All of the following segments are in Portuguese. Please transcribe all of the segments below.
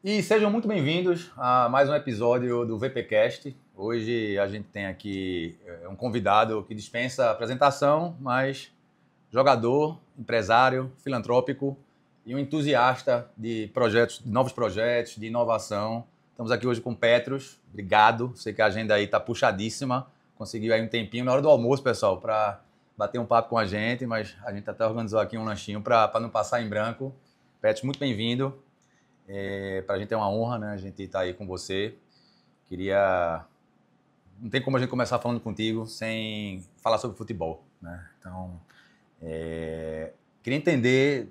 E sejam muito bem-vindos a mais um episódio do VPcast. Hoje a gente tem aqui um convidado que dispensa apresentação, mas jogador, empresário, filantrópico e um entusiasta de projetos, de novos projetos, de inovação. Estamos aqui hoje com o Petros. Obrigado. Sei que a agenda aí está puxadíssima. Conseguiu aí um tempinho na hora do almoço, pessoal, para bater um papo com a gente, mas a gente até organizou aqui um lanchinho para não passar em branco. Petros, muito bem-vindo. Para a gente é uma honra, né? A gente está aí com você. Não tem como a gente começar falando contigo sem falar sobre futebol, né? Então, queria entender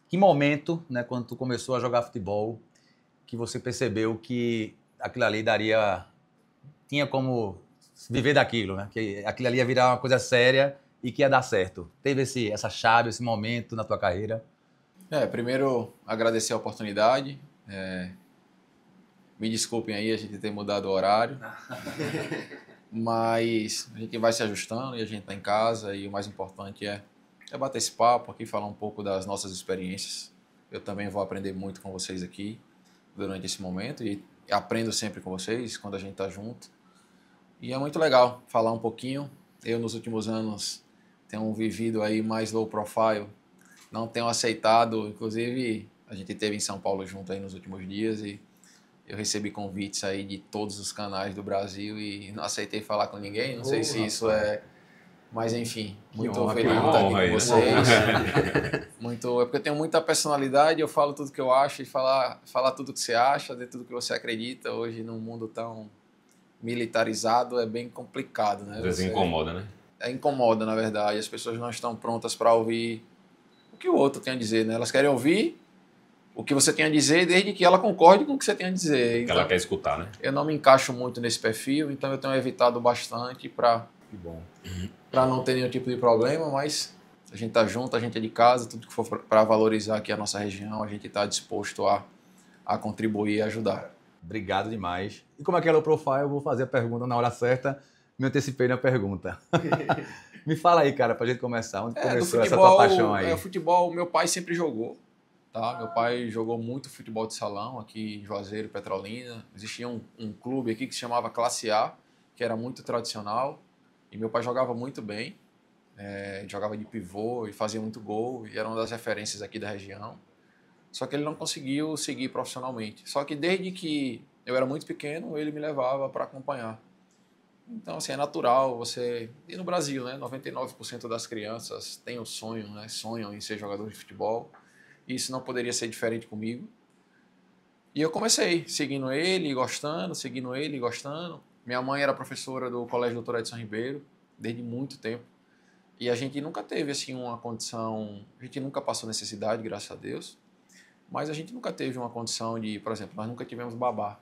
que momento, né, quando tu começou a jogar futebol, que você percebeu que aquilo ali tinha como viver daquilo, né? Que aquilo ali ia virar uma coisa séria e que ia dar certo. Teve essa chave, esse momento na tua carreira? Primeiro, agradecer a oportunidade. Me desculpem aí a gente ter mudado o horário, mas a gente vai se ajustando e a gente está em casa e o mais importante é bater esse papo aqui, falar um pouco das nossas experiências. Eu também vou aprender muito com vocês aqui durante esse momento e aprendo sempre com vocês quando a gente está junto. E é muito legal falar um pouquinho. Eu, nos últimos anos, tenho vivido aí mais low profile, não tenho aceitado, inclusive a gente esteve em São Paulo junto aí nos últimos dias e eu recebi convites aí de todos os canais do Brasil e não aceitei falar com ninguém, não sei se isso é... Mas enfim, muito feliz de estar aqui com vocês. É porque eu tenho muita personalidade, eu falo tudo que eu acho e falar tudo que você acha, de tudo que você acredita. Hoje, num mundo tão militarizado, é bem complicado, né? Às vezes incomoda, né? Incomoda, na verdade. As pessoas não estão prontas para ouvir o que o outro tem a dizer, né? Elas querem ouvir o que você tem a dizer desde que ela concorde com o que você tem a dizer. Então, ela quer escutar, né? Eu não me encaixo muito nesse perfil, então eu tenho evitado bastante para não ter nenhum tipo de problema, mas a gente tá junto, a gente é de casa, tudo que for para valorizar aqui a nossa região, a gente está disposto a contribuir e ajudar. Obrigado demais. E como é que é o profile, eu vou fazer a pergunta na hora certa. Me antecipei na pergunta. Me fala aí, cara, pra gente começar. Onde começou essa tua paixão aí? Futebol, meu pai sempre jogou, tá? Meu pai jogou muito futebol de salão aqui em Juazeiro, Petrolina. Existia um clube aqui que se chamava Classe A, que era muito tradicional. E meu pai jogava muito bem. Jogava de pivô e fazia muito gol. E era uma das referências aqui da região. Só que ele não conseguiu seguir profissionalmente. Só que desde que eu era muito pequeno, ele me levava para acompanhar. Então, assim, é natural você... E no Brasil, né? 99% das crianças têm o sonho, né? Sonham em ser jogador de futebol. E isso não poderia ser diferente comigo. E eu comecei seguindo ele, gostando, seguindo ele, gostando. Minha mãe era professora do Colégio Doutor Edson Ribeiro, desde muito tempo. E a gente nunca teve, assim, uma condição... A gente nunca passou necessidade, graças a Deus. Mas a gente nunca teve uma condição de... Por exemplo, nós nunca tivemos babá.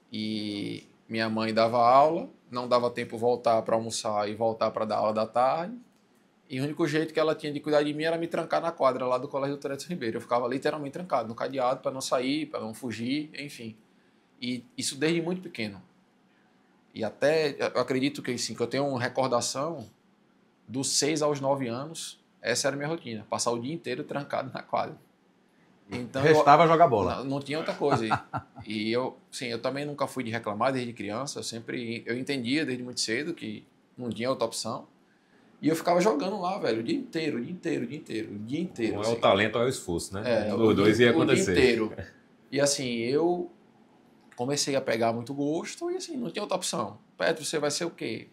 E... Minha mãe dava aula, não dava tempo voltar para almoçar e voltar para dar aula da tarde. E o único jeito que ela tinha de cuidar de mim era me trancar na quadra lá do Colégio Doutor Edson Ribeiro. Eu ficava literalmente trancado no cadeado para não sair, para não fugir, enfim. E isso desde muito pequeno. E até, eu acredito que, assim, que eu tenho uma recordação dos 6 aos 9 anos, essa era a minha rotina, passar o dia inteiro trancado na quadra. Então, restava jogar bola. Não tinha outra coisa. E eu também nunca fui de reclamar desde criança. Eu entendia desde muito cedo que não tinha outra opção. E eu ficava jogando lá, velho, o dia inteiro. Ou assim. É o talento ou é o esforço, né? Os dois ia acontecer. O dia inteiro. E assim, eu comecei a pegar muito gosto e assim, não tinha outra opção. Petros, você vai ser o quê?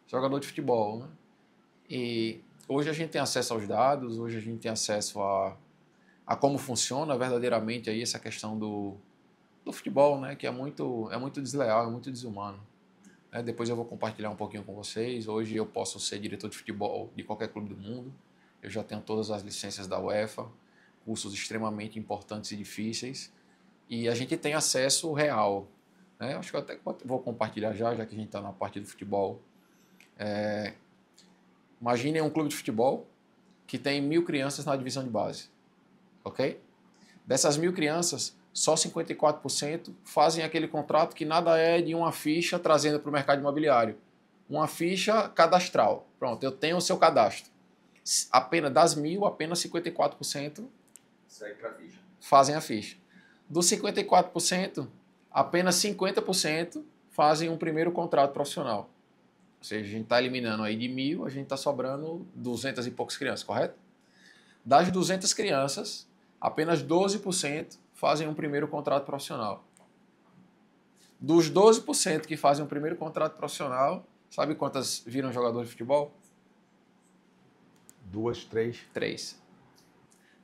Jogador de futebol, né? E hoje a gente tem acesso aos dados, hoje a gente tem acesso a como funciona verdadeiramente aí essa questão do futebol, né? Que é muito desleal, é muito desumano. Depois eu vou compartilhar um pouquinho com vocês. Hoje eu posso ser diretor de futebol de qualquer clube do mundo. Eu já tenho todas as licenças da UEFA, cursos extremamente importantes e difíceis. E a gente tem acesso real. Né? Acho que eu até vou compartilhar já que a gente está na parte do futebol. Imaginem um clube de futebol que tem 1.000 crianças na divisão de base. Ok? Dessas 1.000 crianças, só 54% fazem aquele contrato que nada é de uma ficha trazendo para o mercado imobiliário. Uma ficha cadastral. Pronto, eu tenho o seu cadastro. Das 1.000, apenas 54% segue para a ficha. Fazem a ficha. Dos 54%, apenas 50% fazem um primeiro contrato profissional. Ou seja, a gente está eliminando aí de 1.000, a gente está sobrando 200 e poucas crianças, correto? Das 200 crianças, apenas 12% fazem um primeiro contrato profissional. Dos 12% que fazem um primeiro contrato profissional, sabe quantas viram jogador de futebol? 2, 3. 3.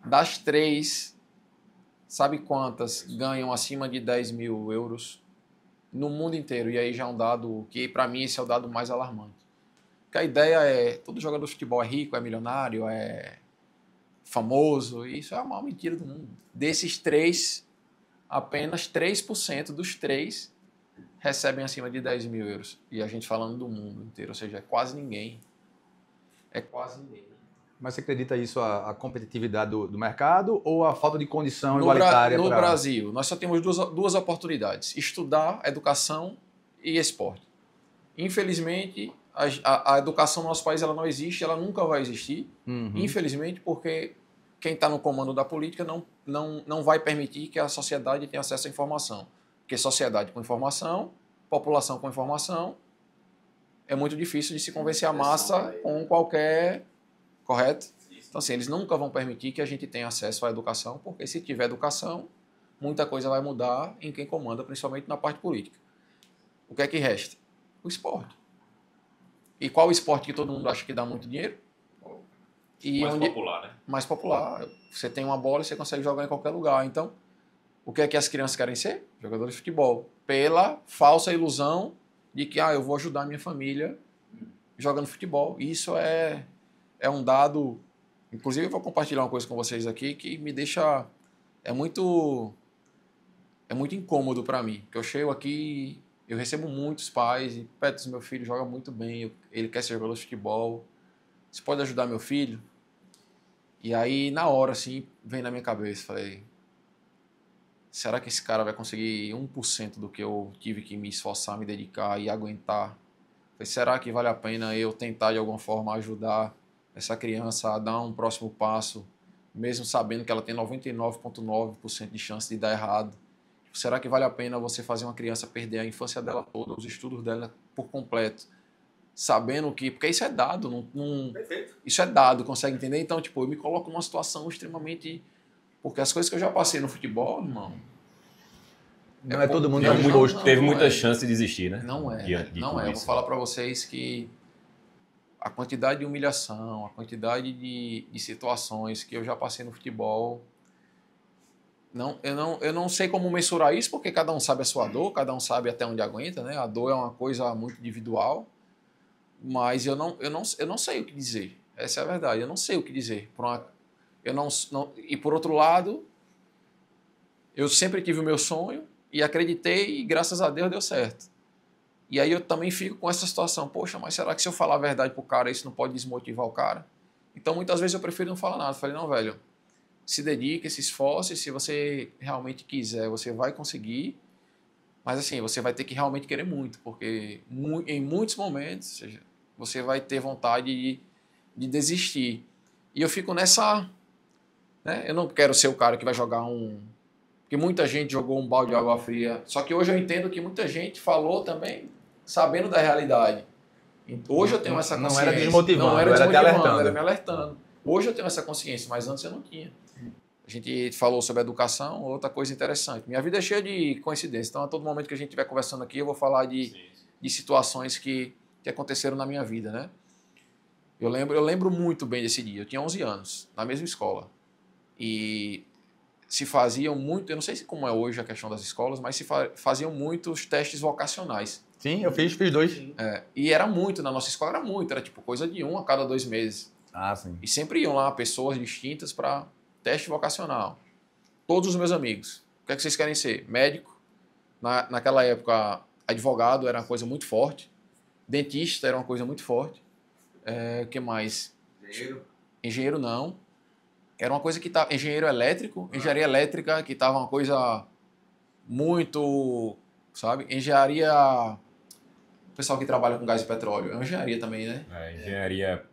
Das 3, sabe quantas ganham acima de 10 mil euros no mundo inteiro? E aí já é um dado que, para mim, esse é o dado mais alarmante. Porque a ideia é, todo jogador de futebol é rico, é milionário, é famoso, e isso é a maior mentira do mundo. Desses 3, apenas 3% dos 3 recebem acima de 10 mil euros. E a gente falando do mundo inteiro, ou seja, é quase ninguém. É quase ninguém. Mas você acredita isso a competitividade do mercado ou a falta de condição igualitária? No Brasil, nós só temos duas oportunidades: estudar, educação e esporte. Infelizmente, a educação no nosso país ela não existe, ela nunca vai existir. Infelizmente, porque quem está no comando da política não vai permitir que a sociedade tenha acesso à informação. Porque sociedade com informação, população com informação, é muito difícil de se convencer a massa com qualquer... Correto? Então, assim, eles nunca vão permitir que a gente tenha acesso à educação, porque se tiver educação, muita coisa vai mudar em quem comanda, principalmente na parte política. O que é que resta? O esporte. E qual o esporte que todo mundo acha que dá muito dinheiro? E mais popular, né? Mais popular. Você tem uma bola e você consegue jogar em qualquer lugar. Então, o que é que as crianças querem ser? Jogadores de futebol. Pela falsa ilusão de que eu vou ajudar a minha família jogando futebol. Isso é um dado... Inclusive, eu vou compartilhar uma coisa com vocês aqui que me deixa... É muito incômodo para mim. Porque eu chego aqui, eu recebo muitos pais e Petros, meu filho joga muito bem, ele quer ser jogador de futebol. Você pode ajudar meu filho? E aí, na hora, assim, vem na minha cabeça, falei... Será que esse cara vai conseguir 1% do que eu tive que me esforçar, me dedicar e aguentar? Falei, será que vale a pena eu tentar, de alguma forma, ajudar essa criança a dar um próximo passo, mesmo sabendo que ela tem 99,9% de chance de dar errado? Será que vale a pena você fazer uma criança perder a infância dela toda, os estudos dela por completo, sabendo que... Porque isso é dado, isso é dado, consegue entender? Então, tipo, eu me coloco numa situação extremamente... Porque as coisas que eu já passei no futebol, irmão... Não é todo mundo teve muita chance de desistir, né? Não é. Eu vou falar para vocês que a quantidade de humilhação, a quantidade de situações que eu já passei no futebol... Eu não sei como mensurar isso, porque cada um sabe a sua dor, cada um sabe até onde aguenta, né? A dor é uma coisa muito individual, mas eu não sei o que dizer. Essa é a verdade, eu não sei o que dizer. E por outro lado, eu sempre tive o meu sonho e acreditei e graças a Deus deu certo. E aí eu também fico com essa situação, poxa, mas será que se eu falar a verdade pro cara, isso não pode desmotivar o cara? Então muitas vezes eu prefiro não falar nada. Eu falei, não, velho, se dedique, se esforce, se você realmente quiser, você vai conseguir, mas assim, você vai ter que realmente querer muito, porque em muitos momentos você vai ter vontade de desistir. E eu fico nessa... Né? Eu não quero ser o cara que vai jogar porque muita gente jogou um balde de água fria, só que hoje eu entendo que muita gente falou também sabendo da realidade. Hoje eu tenho essa consciência. Não era desmotivando, era me alertando. Hoje eu tenho essa consciência, mas antes eu não tinha. A gente falou sobre educação, outra coisa interessante. Minha vida é cheia de coincidências, então a todo momento que a gente estiver conversando aqui, eu vou falar de situações que aconteceram na minha vida, né? Eu lembro muito bem desse dia. Eu tinha 11 anos, na mesma escola. E se faziam muito, eu não sei como é hoje a questão das escolas, mas se faziam muitos testes vocacionais. Sim, eu fiz 2. E era muito, na nossa escola era tipo coisa de 1 a cada 2 meses. Ah, sim. E sempre iam lá pessoas distintas para teste vocacional. Todos os meus amigos. O que é que vocês querem ser? Médico. Naquela época, advogado era uma coisa muito forte. Dentista era uma coisa muito forte. O que mais? Engenheiro não. Era uma coisa que estava... Engenheiro elétrico, engenharia elétrica, que estava uma coisa muito... Sabe? Engenharia... O pessoal que trabalha com gás e petróleo. É uma engenharia também, né? Engenharia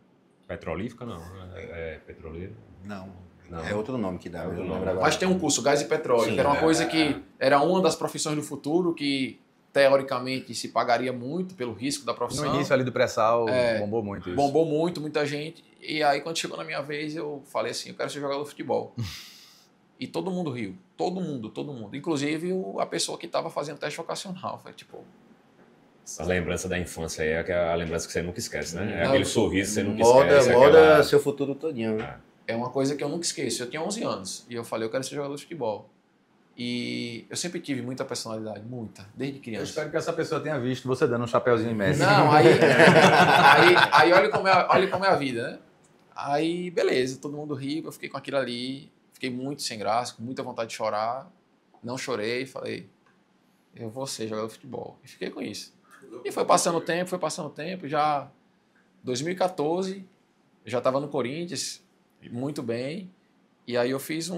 petrolífica, não. É petroleira. Não. Não. É outro nome que dá. É outro eu não nome. lembro agora. Mas tem um curso, Gás e Petróleo, Sim, que era uma coisa que era uma das profissões do futuro, que teoricamente se pagaria muito pelo risco da profissão. No início ali do pré-sal, É, bombou muito isso. Bombou muito, muita gente. E aí, quando chegou na minha vez, eu falei assim, eu quero ser jogador de futebol. E todo mundo riu. Todo mundo. Inclusive a pessoa que estava fazendo teste vocacional. Foi tipo... A lembrança da infância aí é a lembrança que você nunca esquece, né? É Não, aquele sorriso que você nunca Moda, esquece. moda aquela- seu futuro todinho, né? É uma coisa que eu nunca esqueço. Eu tinha 11 anos e eu falei, eu quero ser jogador de futebol. E eu sempre tive muita personalidade, muita, desde Eu criança. espero que essa pessoa tenha visto você dando um chapéuzinho em Messi. Não, aí olha como é a vida, né? Aí, beleza, todo mundo riu, eu fiquei com aquilo ali, fiquei muito sem graça, com muita vontade de chorar. Não chorei, falei, eu vou ser jogador de futebol. E fiquei com isso. E foi passando o tempo, já 2014, eu já estava no Corinthians, muito bem. E aí eu fiz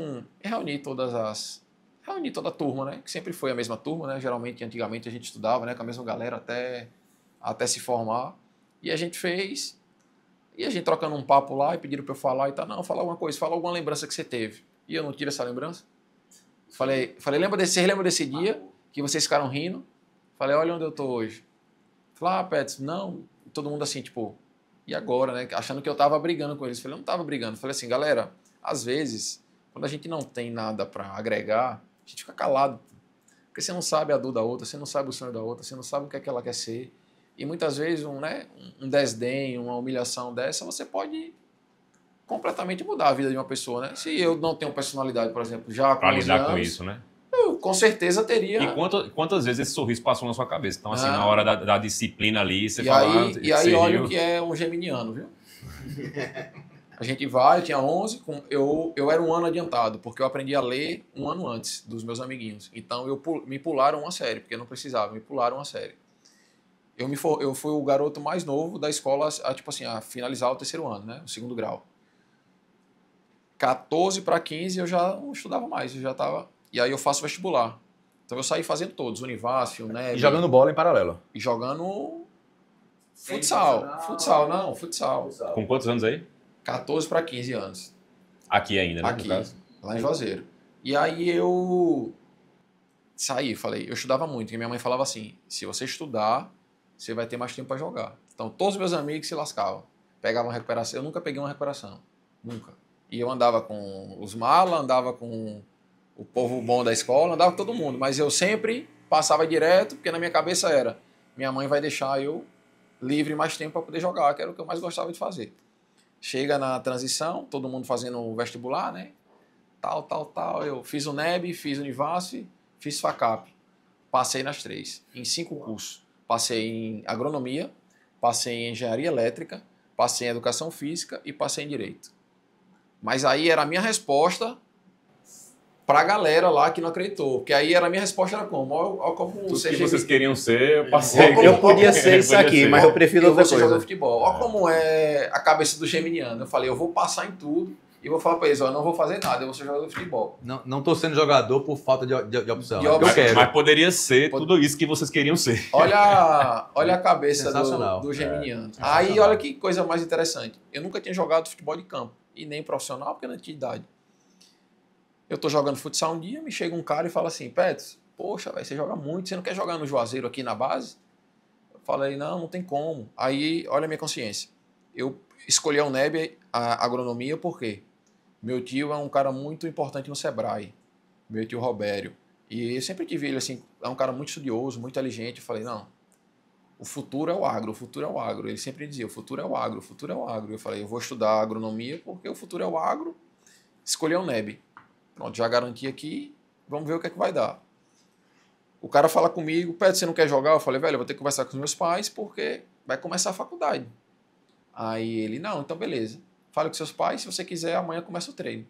reuni toda a turma, né? Que sempre foi a mesma turma, né? Geralmente, antigamente, a gente estudava, né? Com a mesma galera até se formar. E a gente fez, e a gente trocando um papo lá, e pediram para eu falar e tal. Não, fala alguma coisa, fala alguma lembrança que você teve. E eu não tiro essa lembrança. Falei, vocês lembram desse dia que vocês ficaram rindo? Falei, olha onde eu tô hoje. Falei, Pets, não. Todo mundo assim, tipo, e agora, né? Achando que eu tava brigando com eles. Falei, eu não tava brigando. Falei assim, galera, às vezes, quando a gente não tem nada para agregar, a gente fica calado. Porque você não sabe a dor da outra, você não sabe o sonho da outra, você não sabe o que é que ela quer ser. E muitas vezes um desdém, uma humilhação dessa, você pode completamente mudar a vida de uma pessoa, né? Se eu não tenho personalidade, por exemplo, já com Pra 11 lidar anos, com isso, né? eu com certeza teria... E quantas vezes esse sorriso passou na sua cabeça? Então, assim, Ah. na hora da disciplina ali, você E fala... aí olha o que é um geminiano, viu? A gente vai, eu tinha 11, eu era um ano adiantado, porque eu aprendi a ler um ano antes dos meus amiguinhos. Então, me pularam uma série, porque eu não precisava, me pularam uma série. Eu fui o garoto mais novo da escola a finalizar o terceiro ano, né? O segundo grau. 14 para 15 eu já não estudava mais, eu já estava... E aí eu faço vestibular. Então eu saí fazendo todos, Univasf, UNEB... E jogando bola em paralelo. E jogando futsal. Futsal. Com quantos anos aí? 14 para 15 anos. Aqui ainda, né? Aqui, No caso. lá em Juazeiro. E aí eu saí, eu estudava muito, porque minha mãe falava assim, se você estudar, você vai ter mais tempo para jogar. Então todos os meus amigos se lascavam. Pegavam recuperação, eu nunca peguei uma recuperação. Nunca. E eu andava com os malas, andava com o povo bom da escola, andava com todo mundo. Mas eu sempre passava direto, porque na minha cabeça era, minha mãe vai deixar eu livre mais tempo para poder jogar, que era o que eu mais gostava de fazer. Chega na transição, todo mundo fazendo o vestibular, né? Tal. Eu fiz o NEB, fiz o Univasf, fiz FACAP. Passei nas 3, em 5 cursos. Passei em agronomia, passei em engenharia elétrica, passei em educação física e passei em direito. Mas aí era a minha resposta pra galera lá que não acreditou. Porque aí a minha resposta era como? Olha como Tudo você que vocês queriam ser, eu passei. Eu podia ser isso aqui, mas eu prefiro eu outra vou ser jogador coisa. de futebol. Olha como é a cabeça do geminiano. Eu falei, eu vou passar em tudo e vou falar pra eles, eu não vou fazer nada, eu vou ser jogador de futebol. Não tô sendo jogador por falta de opção. De É o que eu opção. quero. Mas poderia ser tudo isso que vocês queriam ser. Olha a cabeça Sensacional. do geminiano. É, Aí sensacional. olha que coisa mais interessante. Eu nunca tinha jogado futebol de campo. E nem profissional, porque eu não tinha idade. Eu tô jogando futsal um dia, me chega um cara e fala assim, Pets, poxa, véio, você joga muito, você não quer jogar no Juazeiro aqui na base? Eu falei, não tem como. Aí, olha a minha consciência. Eu escolhi a UNEB, a agronomia, por quê? Meu tio é um cara muito importante no Sebrae, meu tio Robério. E eu sempre tive ele assim, é um cara muito estudioso, muito inteligente. Eu falei, não, o futuro é o agro, o futuro é o agro. Ele sempre dizia, o futuro é o agro, o futuro é o agro. Eu falei, eu vou estudar agronomia porque o futuro é o agro. Escolhi a UNEB. Pronto, já garanti aqui, vamos ver o que é que vai dar. O cara fala comigo, Pedro, você não quer jogar? Eu falei, velho, eu vou ter que conversar com os meus pais porque vai começar a faculdade. Aí ele, não, então beleza. Fale com seus pais, se você quiser, amanhã começa o treino.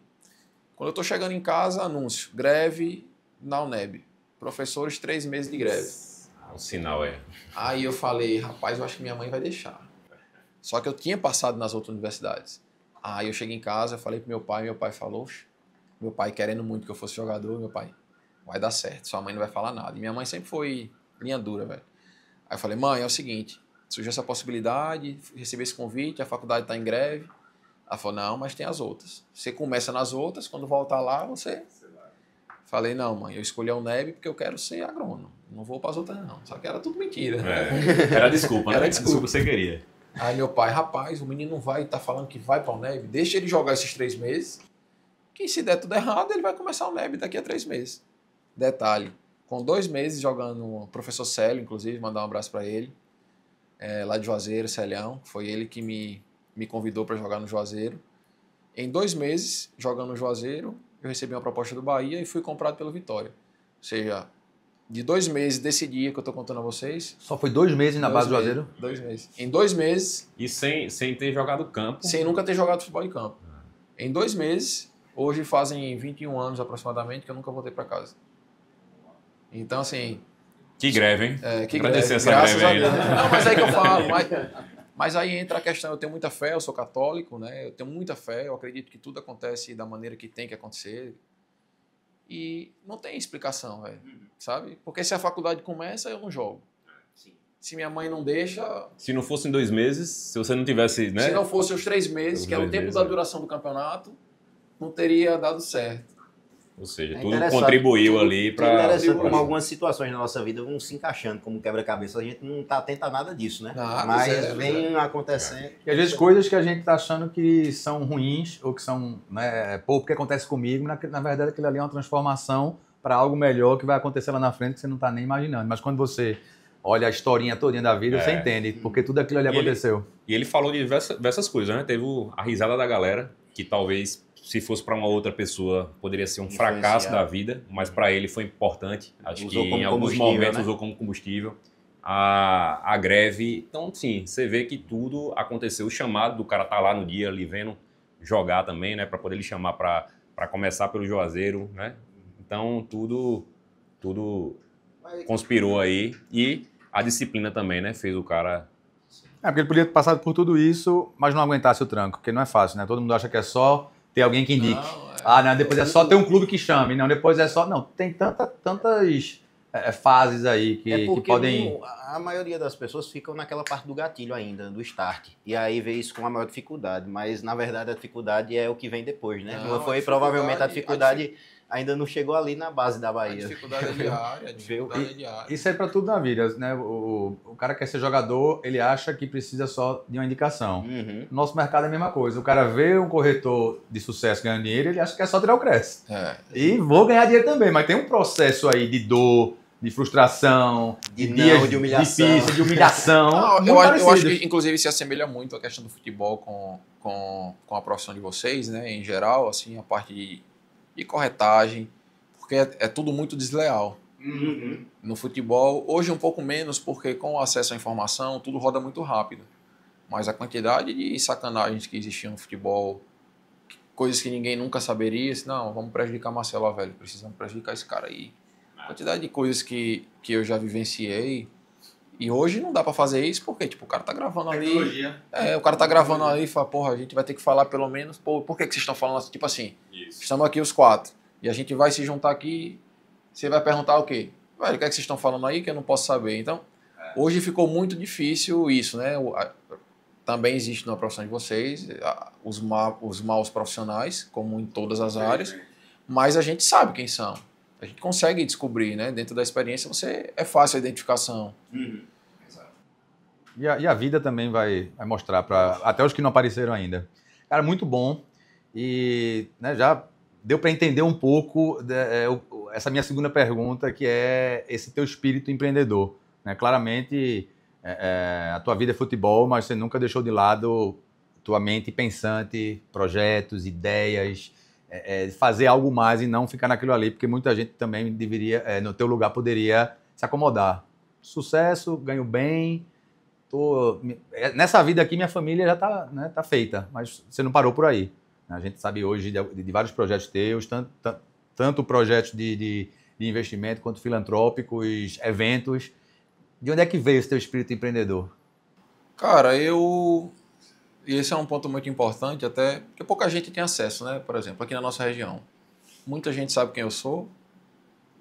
Quando eu tô chegando em casa, anúncio, greve na UNEB. Professores, 3 meses de greve. O sinal é. Aí eu falei, rapaz, eu acho que minha mãe vai deixar. Só que eu tinha passado nas outras universidades. Aí eu cheguei em casa, falei pro meu pai falou, meu pai querendo muito que eu fosse jogador, meu pai, vai dar certo, sua mãe não vai falar nada. E minha mãe sempre foi linha dura, velho. Aí eu falei, mãe, é o seguinte, surgiu essa possibilidade, recebi esse convite, a faculdade tá em greve, Ela falou, não, mas tem as outras. Você começa nas outras, quando voltar lá, você... Falei, não, mãe, eu escolhi a UNEB porque eu quero ser agrônomo. Não vou para as outras, não. Só que era tudo mentira. Era desculpa, né? Era desculpa Que você queria. Aí meu pai, rapaz, o menino não vai estar falando que vai para a UNEB, deixa ele jogar esses 3 meses, que se der tudo errado, ele vai começar a UNEB daqui a 3 meses. Detalhe, com 2 meses jogando o professor Célio, inclusive, mandar um abraço para ele, lá de Juazeiro, Celhão, foi ele que me convidou para jogar no Juazeiro. Em 2 meses, jogando no Juazeiro, eu recebi uma proposta do Bahia e fui comprado pelo Vitória. Ou seja, de 2 meses desse dia que eu estou contando a vocês... Só foi 2 meses na base do Juazeiro? 2 meses. Em 2 meses... E sem ter jogado campo? Sem nunca ter jogado futebol em campo. Em 2 meses, hoje fazem 21 anos aproximadamente, que eu nunca voltei para casa. Então, assim... Que greve, hein? Que Agradecer greve, essa graças greve a aí. Deus. Né? Não, mas aí que eu falo. Mas aí entra a questão, eu tenho muita fé, eu sou católico, né? Eu tenho muita fé, eu acredito que tudo acontece da maneira que tem que acontecer. E não tem explicação, velho, sabe? Porque se a faculdade começa, eu não jogo. Se minha mãe não deixa... Se não fosse em 2 meses, se você não tivesse... Né? Se não fosse os 3 meses, que é o tempo da duração do campeonato, não teria dado certo. Ou seja, tudo contribuiu ali para... É interessante como algumas situações na nossa vida vão se encaixando como quebra-cabeça. A gente não está atento a nada disso, né? Nada, mas vem acontecendo. E às vezes coisas que a gente está achando que são ruins ou que são, né, pouco que acontece comigo, na verdade aquilo ali é uma transformação para algo melhor que vai acontecer lá na frente que você não está nem imaginando. Mas quando você olha a historinha todinha da vida, você entende, porque tudo aquilo ali aconteceu. E ele falou de diversas coisas, né? Teve a risada da galera, que talvez... Se fosse para uma outra pessoa, poderia ser um fracasso da vida, mas para ele foi importante. Acho que em alguns momentos usou como combustível. A greve. Então, sim, você vê que tudo aconteceu. O chamado do cara tá lá no dia, ali vendo jogar também, né? Para poder ele chamar para começar pelo Juazeiro, né? Então, tudo conspirou aí. E a disciplina também, né? Fez o cara... Porque ele podia ter passado por tudo isso, mas não aguentasse o tranco, porque não é fácil, né? Todo mundo acha que é só... Tem alguém que indique. Não, depois é só ter um clube que chame. Não, depois é só... Não, tem tantas fases aí que podem... A maioria das pessoas ficam naquela parte do gatilho ainda, do start. E aí vê isso com a maior dificuldade. Mas, na verdade, a dificuldade é o que vem depois, né? Não, Provavelmente a dificuldade ainda não chegou ali na base da Bahia. A dificuldade é diária, Isso é para tudo na vida, né? O cara quer ser jogador, ele acha que precisa só de uma indicação. Nosso mercado é a mesma coisa. O cara vê um corretor de sucesso ganhando dinheiro, ele acha que é só tirar o Cresce. E vou ganhar dinheiro também, mas tem um processo aí de dor, de frustração, de humilhação. difícil, de humilhação. Eu acho que, inclusive, se assemelha muito a questão do futebol com a profissão de vocês, né? Em geral, assim, a parte de corretagem, porque é tudo muito desleal. No futebol, hoje um pouco menos, porque com o acesso à informação, tudo roda muito rápido. Mas a quantidade de sacanagens que existiam no futebol, coisas que ninguém nunca saberia, assim, não, vamos prejudicar Marcelo, velho, precisamos prejudicar esse cara aí. A quantidade de coisas que eu já vivenciei, e hoje não dá pra fazer isso, porque tipo, o cara tá gravando ali. O cara tá gravando ali e fala, porra, a gente vai ter que falar pelo menos, por que vocês estão falando assim? Tipo assim, estamos aqui os 4, e a gente vai se juntar aqui, você vai perguntar o quê? Velho, o que é que vocês estão falando aí que eu não posso saber? Então, hoje ficou muito difícil isso, né? Também existe na profissão de vocês os maus profissionais, como em todas as áreas, mas a gente sabe quem são. A gente consegue descobrir, né? Dentro da experiência, é fácil a identificação. E a vida também vai mostrar para até os que não apareceram ainda. Cara, muito bom. E, né, já deu para entender um pouco essa minha segunda pergunta, que é esse teu espírito empreendedor. Né? Claramente, a tua vida é futebol, mas você nunca deixou de lado tua mente pensante, projetos, ideias, fazer algo mais e não ficar naquilo ali, porque muita gente também deveria, no teu lugar, poderia se acomodar. Sucesso, ganho bem, nessa vida aqui minha família já está, né, tá feita, mas você não parou por aí. A gente sabe hoje de vários projetos teus, tanto projetos de investimento quanto filantrópicos, eventos. De onde é que veio esse teu espírito empreendedor? Cara, e esse é um ponto muito importante, até porque pouca gente tem acesso, né? Por exemplo, aqui na nossa região. Muita gente sabe quem eu sou,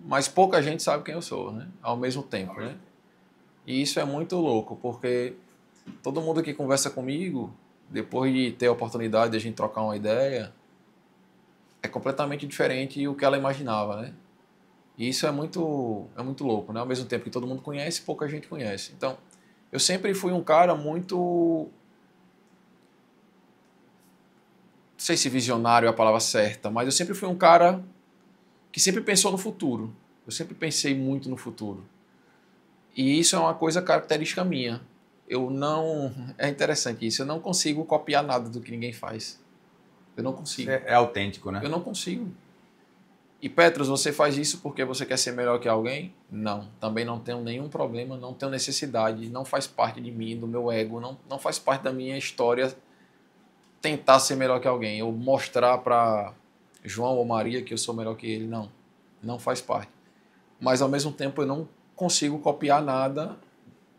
mas pouca gente sabe quem eu sou, né? Ao mesmo tempo, né? E isso é muito louco, porque todo mundo que conversa comigo depois de ter a oportunidade de a gente trocar uma ideia, é completamente diferente do que ela imaginava, né? E isso é muito louco, né? Ao mesmo tempo que todo mundo conhece, pouca gente conhece. Então, eu sempre fui um cara muito... Não sei se visionário é a palavra certa, mas eu sempre fui um cara que sempre pensou no futuro. Eu sempre pensei muito no futuro. E isso é uma coisa característica minha. Eu não... É interessante isso. Eu não consigo copiar nada do que ninguém faz. Eu não consigo. É autêntico, né? Eu não consigo. E Petros, você faz isso porque você quer ser melhor que alguém? Não. Também não tenho nenhum problema, não tenho necessidade, não faz parte de mim, do meu ego, não faz parte da minha história tentar ser melhor que alguém, ou mostrar para João ou Maria que eu sou melhor que ele. Não faz parte. Mas ao mesmo tempo eu não consigo copiar nada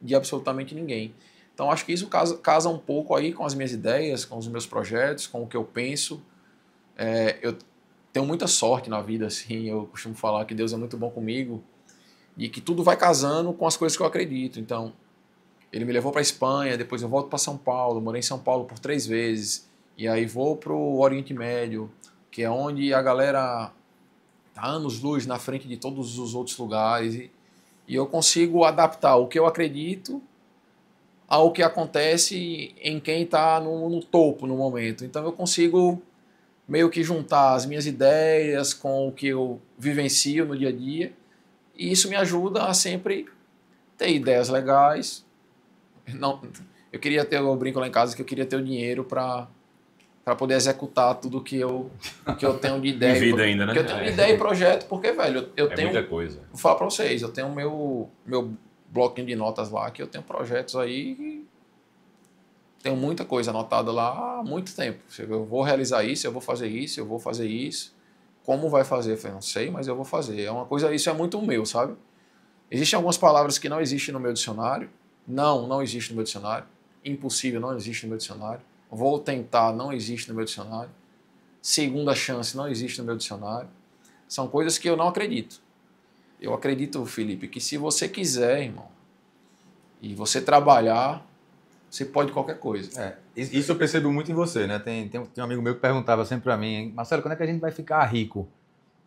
de absolutamente ninguém. Então acho que isso casa um pouco aí com as minhas ideias, com os meus projetos, com o que eu penso. Eu tenho muita sorte na vida, assim, eu costumo falar que Deus é muito bom comigo e que tudo vai casando com as coisas que eu acredito. Então, ele me levou para a Espanha, depois eu volto para São Paulo, morei em São Paulo por 3 vezes, e aí vou para o Oriente Médio, que é onde a galera está anos-luz na frente de todos os outros lugares, e eu consigo adaptar o que eu acredito ao que acontece em quem está no topo no momento. Então eu consigo meio que juntar as minhas ideias com o que eu vivencio no dia a dia, e isso me ajuda a sempre ter ideias legais. Eu brinco lá em casa que eu queria ter o dinheiro para poder executar tudo que eu tenho de ideia. De vida ainda, né? Que eu tenho de ideia e projeto, porque, velho, eu tenho... muita coisa. Vou falar para vocês, eu tenho meu bloquinho de notas lá, que eu tenho projetos aí... Tenho muita coisa anotada lá há muito tempo. Eu vou realizar isso, eu vou fazer isso, eu vou fazer isso. Como vai fazer? Eu falei, não sei, mas eu vou fazer. É uma coisa, isso é muito meu, sabe? Existem algumas palavras que não existem no meu dicionário. Não existe no meu dicionário. Impossível não existe no meu dicionário. Vou tentar, não existe no meu dicionário. Segunda chance não existe no meu dicionário. São coisas que eu não acredito. Eu acredito, Felipe, que se você quiser, irmão, e você trabalhar, você pode qualquer coisa. Isso eu percebo muito em você, né? Tem um amigo meu que perguntava sempre pra mim, Marcelo, quando é que a gente vai ficar rico?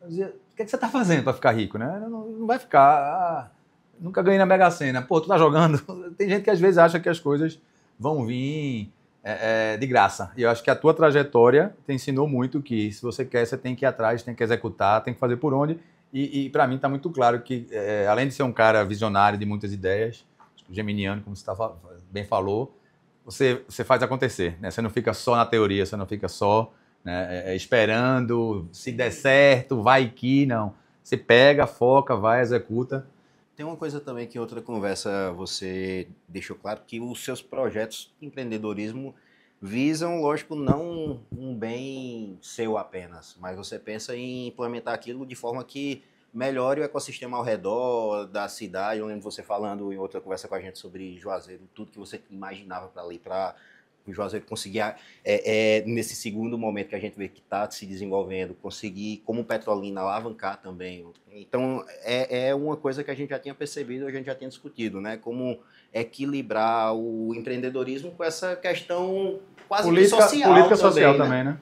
Eu dizia, o que é que você tá fazendo pra ficar rico, né? Não vai ficar, nunca ganhei na Mega Sena. Pô, tu tá jogando? Tem gente que às vezes acha que as coisas vão vir de graça. E eu acho que a tua trajetória te ensinou muito que se você quer, você tem que ir atrás, tem que executar, tem que fazer por onde. E pra mim tá muito claro que, além de ser um cara visionário de muitas ideias, geminiano, como você bem falou, você faz acontecer, né? Você não fica só na teoria, você não fica só, né, esperando, se der certo, vai que, não. Você pega, foca, vai, executa. Tem uma coisa também que em outra conversa você deixou claro, que os seus projetos de empreendedorismo visam, lógico, não um bem seu apenas, mas você pensa em implementar aquilo de forma que melhore o ecossistema ao redor da cidade. Eu lembro você falando em outra conversa com a gente sobre Juazeiro, tudo que você imaginava para ali, para o Juazeiro conseguir, nesse segundo momento que a gente vê que está se desenvolvendo, conseguir, como Petrolina, alavancar também. Então, é uma coisa que a gente já tinha percebido, a gente já tinha discutido, né? Como equilibrar o empreendedorismo com essa questão quase social. Política social também, né?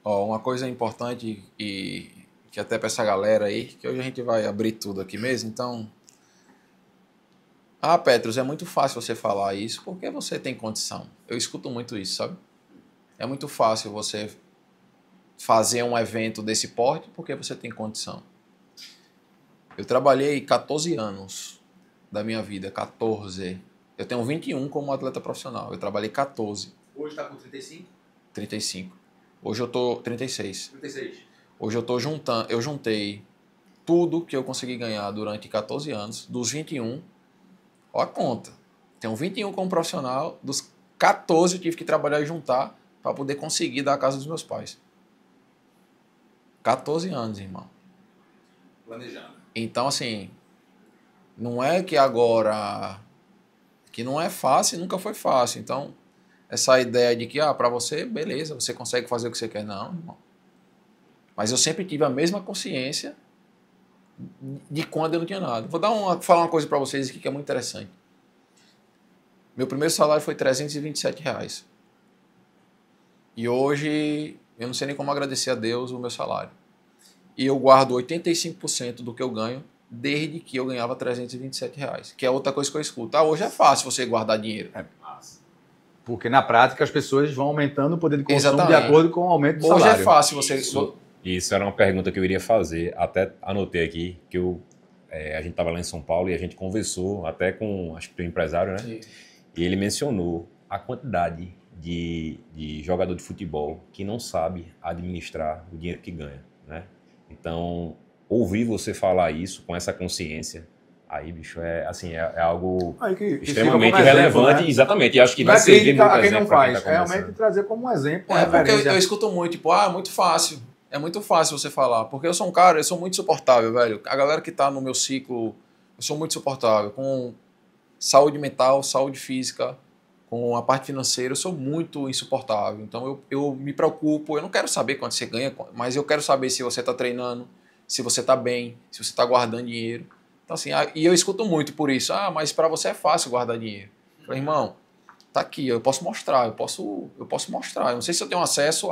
Uma coisa importante que até para essa galera aí, que hoje a gente vai abrir tudo aqui mesmo, então... Petros, é muito fácil você falar isso porque você tem condição. Eu escuto muito isso, sabe? É muito fácil você fazer um evento desse porte porque você tem condição. Eu trabalhei 14 anos da minha vida, 14. Eu tenho 21 como atleta profissional, eu trabalhei 14. Hoje está com 35? 35. Hoje eu tô 36. 36. Hoje eu juntei tudo que eu consegui ganhar durante 14 anos, dos 21, ó a conta. Tenho 21 como profissional, dos 14 eu tive que trabalhar e juntar para poder conseguir dar a casa dos meus pais. 14 anos, irmão. Planejando. Então, assim, não é que agora... que não é fácil, nunca foi fácil. Então, essa ideia de que, para você, beleza, você consegue fazer o que você quer. Não, irmão. Mas eu sempre tive a mesma consciência de quando eu não tinha nada. Falar uma coisa para vocês aqui que é muito interessante. Meu primeiro salário foi R$327. E hoje eu não sei nem como agradecer a Deus o meu salário. E eu guardo 85% do que eu ganho desde que eu ganhava R$327, que é outra coisa que eu escuto. Hoje é fácil você guardar dinheiro. Porque na prática as pessoas vão aumentando o poder de consumo Exatamente. de acordo com o aumento do Hoje salário. é fácil você... Isso era uma pergunta que eu iria fazer, até anotei aqui, que a gente estava lá em São Paulo e a gente conversou até com, acho que o empresário, né? Sim. E ele mencionou a quantidade de jogador de futebol que não sabe administrar o dinheiro que ganha, né? Então, ouvir você falar isso com essa consciência, aí, bicho, é algo extremamente relevante, exemplo, né? Exatamente, e acho que vai servir muito a quem não faz, realmente trazer como um exemplo, porque eu escuto muito, tipo, é muito fácil. É muito fácil você falar, porque eu sou um cara, eu sou muito suportável, velho. A galera que tá no meu ciclo, eu sou muito suportável. Com saúde mental, saúde física, com a parte financeira, eu sou muito insuportável. Então eu me preocupo, eu não quero saber quanto você ganha, mas eu quero saber se você tá treinando, se você tá bem, se você tá guardando dinheiro. Então assim, e eu escuto muito por isso, mas para você é fácil guardar dinheiro. Eu falei, irmão, tá aqui, eu posso mostrar, eu posso mostrar. Eu não sei se eu tenho acesso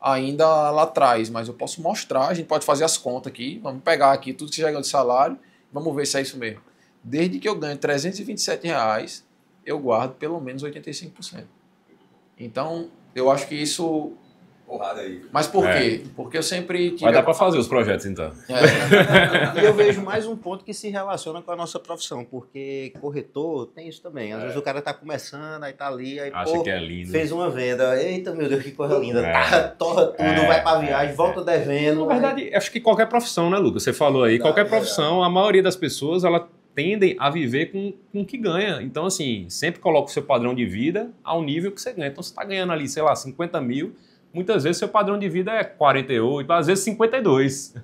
ainda lá atrás, mas eu posso mostrar, a gente pode fazer as contas aqui, vamos pegar aqui tudo que você já ganhou de salário, vamos ver se é isso mesmo. Desde que eu ganho R$327, eu guardo pelo menos 85%. Então, eu acho que isso... Porrada aí. Mas por quê? Porque eu sempre... Vai dar para fazer os projetos, então. E eu vejo mais um ponto que se relaciona com a nossa profissão, porque corretor tem isso também. Às vezes o cara tá começando, aí tá ali, aí acha que é lindo. Fez uma venda. Eita, meu Deus, que coisa linda. Torra tudo, vai pra viagem, volta devendo. Na verdade, acho que qualquer profissão, né, Lucas? Você falou aí, qualquer profissão, a maioria das pessoas, ela tendem a viver com o que ganha. Então, assim, sempre coloca o seu padrão de vida ao nível que você ganha. Então, você tá ganhando ali, sei lá, 50 mil... Muitas vezes seu padrão de vida é 48, às vezes 52.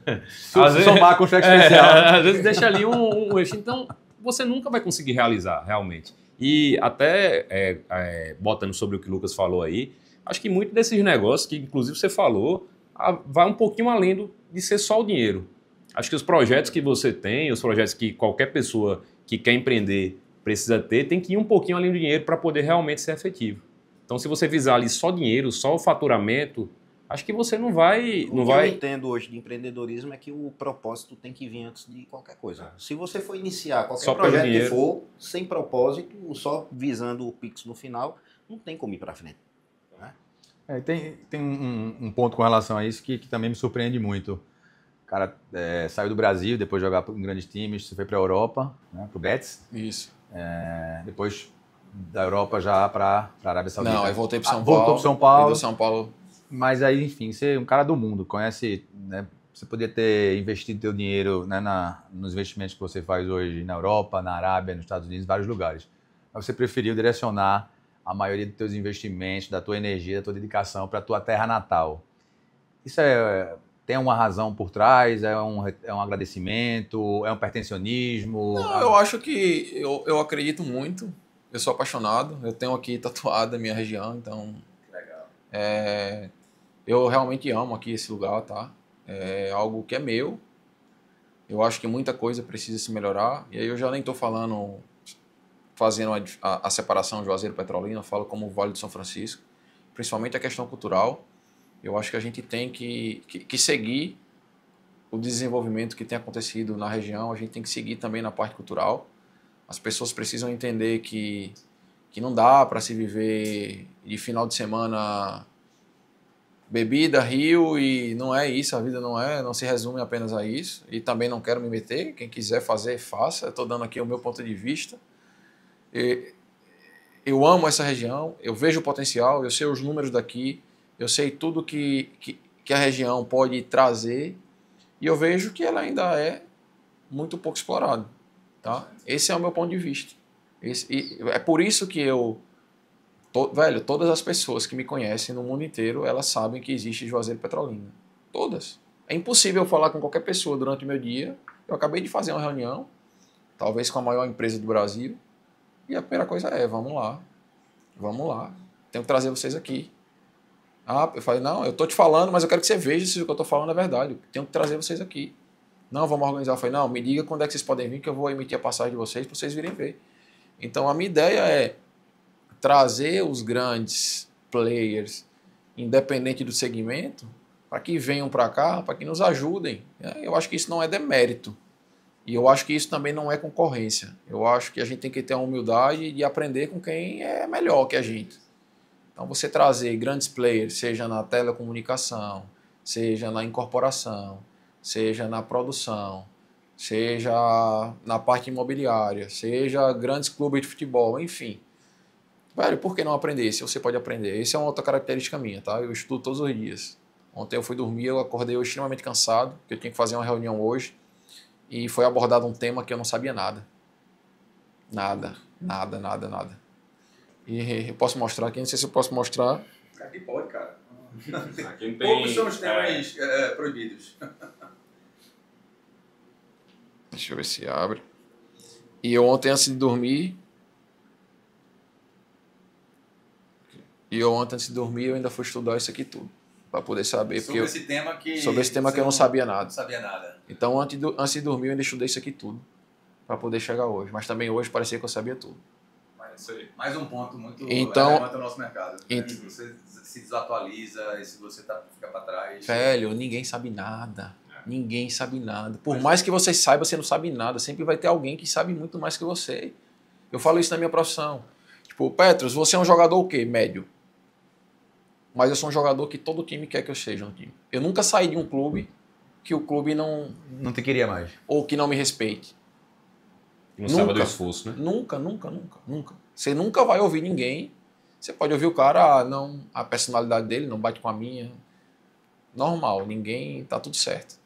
Às vezes somar com cheque especial. Às vezes deixa ali um eixo. Então, você nunca vai conseguir realizar, realmente. E até, botando sobre o que o Lucas falou aí, acho que muito desses negócios, que inclusive você falou, vai um pouquinho além de ser só o dinheiro. Acho que os projetos que você tem, os projetos que qualquer pessoa que quer empreender precisa ter, tem que ir um pouquinho além do dinheiro para poder realmente ser efetivo. Então, se você visar ali só dinheiro, só o faturamento, acho que você não vai... O que eu entendo hoje de empreendedorismo é que o propósito tem que vir antes de qualquer coisa. Se você for iniciar qualquer só projeto que for, sem propósito, só visando o Pix no final, não tem como ir para frente. Né? Tem um ponto com relação a isso que também me surpreende muito. O cara saiu do Brasil, depois de jogar em grandes times, você foi para a Europa, né, para o Betis. Isso. Depois... da Europa já para a Arábia Saudita. Não, eu voltei para São Paulo. Voltou para São Paulo. Do São Paulo. Mas aí, enfim, você é um cara do mundo, conhece, né? Você podia ter investido seu dinheiro, né, nos investimentos que você faz hoje na Europa, na Arábia, nos Estados Unidos, em vários lugares. Mas você preferiu direcionar a maioria dos teus investimentos, da tua energia, da tua dedicação para a tua terra natal. Isso tem uma razão por trás? É um agradecimento? É um pertencionismo? Não, eu acho que eu acredito muito. Eu sou apaixonado, eu tenho aqui tatuado a minha região, então... Legal. Eu realmente amo aqui esse lugar, tá? É algo que é meu. Eu acho que muita coisa precisa se melhorar. E aí eu já nem estou fazendo a separação Juazeiro-Petrolina, eu falo como o Vale do São Francisco. Principalmente a questão cultural. Eu acho que a gente tem que seguir o desenvolvimento que tem acontecido na região. A gente tem que seguir também na parte cultural. As pessoas precisam entender que não dá para se viver de final de semana bebida, rio, e não é isso, a vida não se resume apenas a isso. E também não quero me meter, quem quiser fazer, faça. Estou dando aqui o meu ponto de vista. Eu amo essa região, eu vejo o potencial, eu sei os números daqui, eu sei tudo que a região pode trazer, e eu vejo que ela ainda é muito pouco explorada. Tá? Esse é o meu ponto de vista. É por isso que todas as pessoas que me conhecem no mundo inteiro, elas sabem que existe Juazeiro Petrolina. Todas. É impossível eu falar com qualquer pessoa durante o meu dia. Eu acabei de fazer uma reunião, talvez com a maior empresa do Brasil, e a primeira coisa vamos lá. Tenho que trazer vocês aqui. Eu falei, não, eu estou te falando, mas eu quero que você veja se o que eu estou falando é verdade. Tenho que trazer vocês aqui. Não, vamos organizar. Eu falei, não, me diga quando é que vocês podem vir, que eu vou emitir a passagem de vocês para vocês virem ver. Então, a minha ideia é trazer os grandes players independente do segmento, para que venham para cá, para que nos ajudem. Eu acho que isso não é demérito. E eu acho que isso também não é concorrência. Eu acho que a gente tem que ter a humildade de aprender com quem é melhor que a gente. Então, você trazer grandes players, seja na telecomunicação, seja na incorporação, seja na produção, seja na parte imobiliária, seja grandes clubes de futebol, enfim. Velho, por que não aprender se você pode aprender? Essa é uma outra característica minha, tá? Eu estudo todos os dias. Ontem eu fui dormir, eu acordei hoje extremamente cansado, porque eu tinha que fazer uma reunião hoje, e foi abordado um tema que eu não sabia nada. Nada. E eu posso mostrar aqui, não sei se eu posso mostrar. Aqui pode, cara. Aqui não tem... Poucos são os temas proibidos. Deixa eu ver se abre. E eu ontem, antes de dormir... eu ainda fui estudar isso aqui tudo. Para poder saber. Sobre esse tema que... Sobre esse tema que eu não sabia nada. Não sabia nada. Então, antes de dormir, eu ainda estudei isso aqui tudo. Para poder chegar hoje. Mas também hoje parecia que eu sabia tudo. Mais um ponto muito relevante ao nosso mercado. Você se desatualiza e se você fica para trás... Velho, ninguém sabe nada. Ninguém sabe nada. Por mais que você saiba, você não sabe nada. Sempre vai ter alguém que sabe muito mais que você. Eu falo isso na minha profissão. Tipo, Petros, você é um jogador o quê? Médio. Mas eu sou um jogador que todo time quer que eu seja no time. Eu nunca saí de um clube que o clube não te queria mais. Ou que não me respeite. Não saiba do esforço, né? Nunca. Você nunca vai ouvir ninguém. Você pode ouvir o cara, não, a personalidade dele não bate com a minha. Normal, ninguém, tá tudo certo.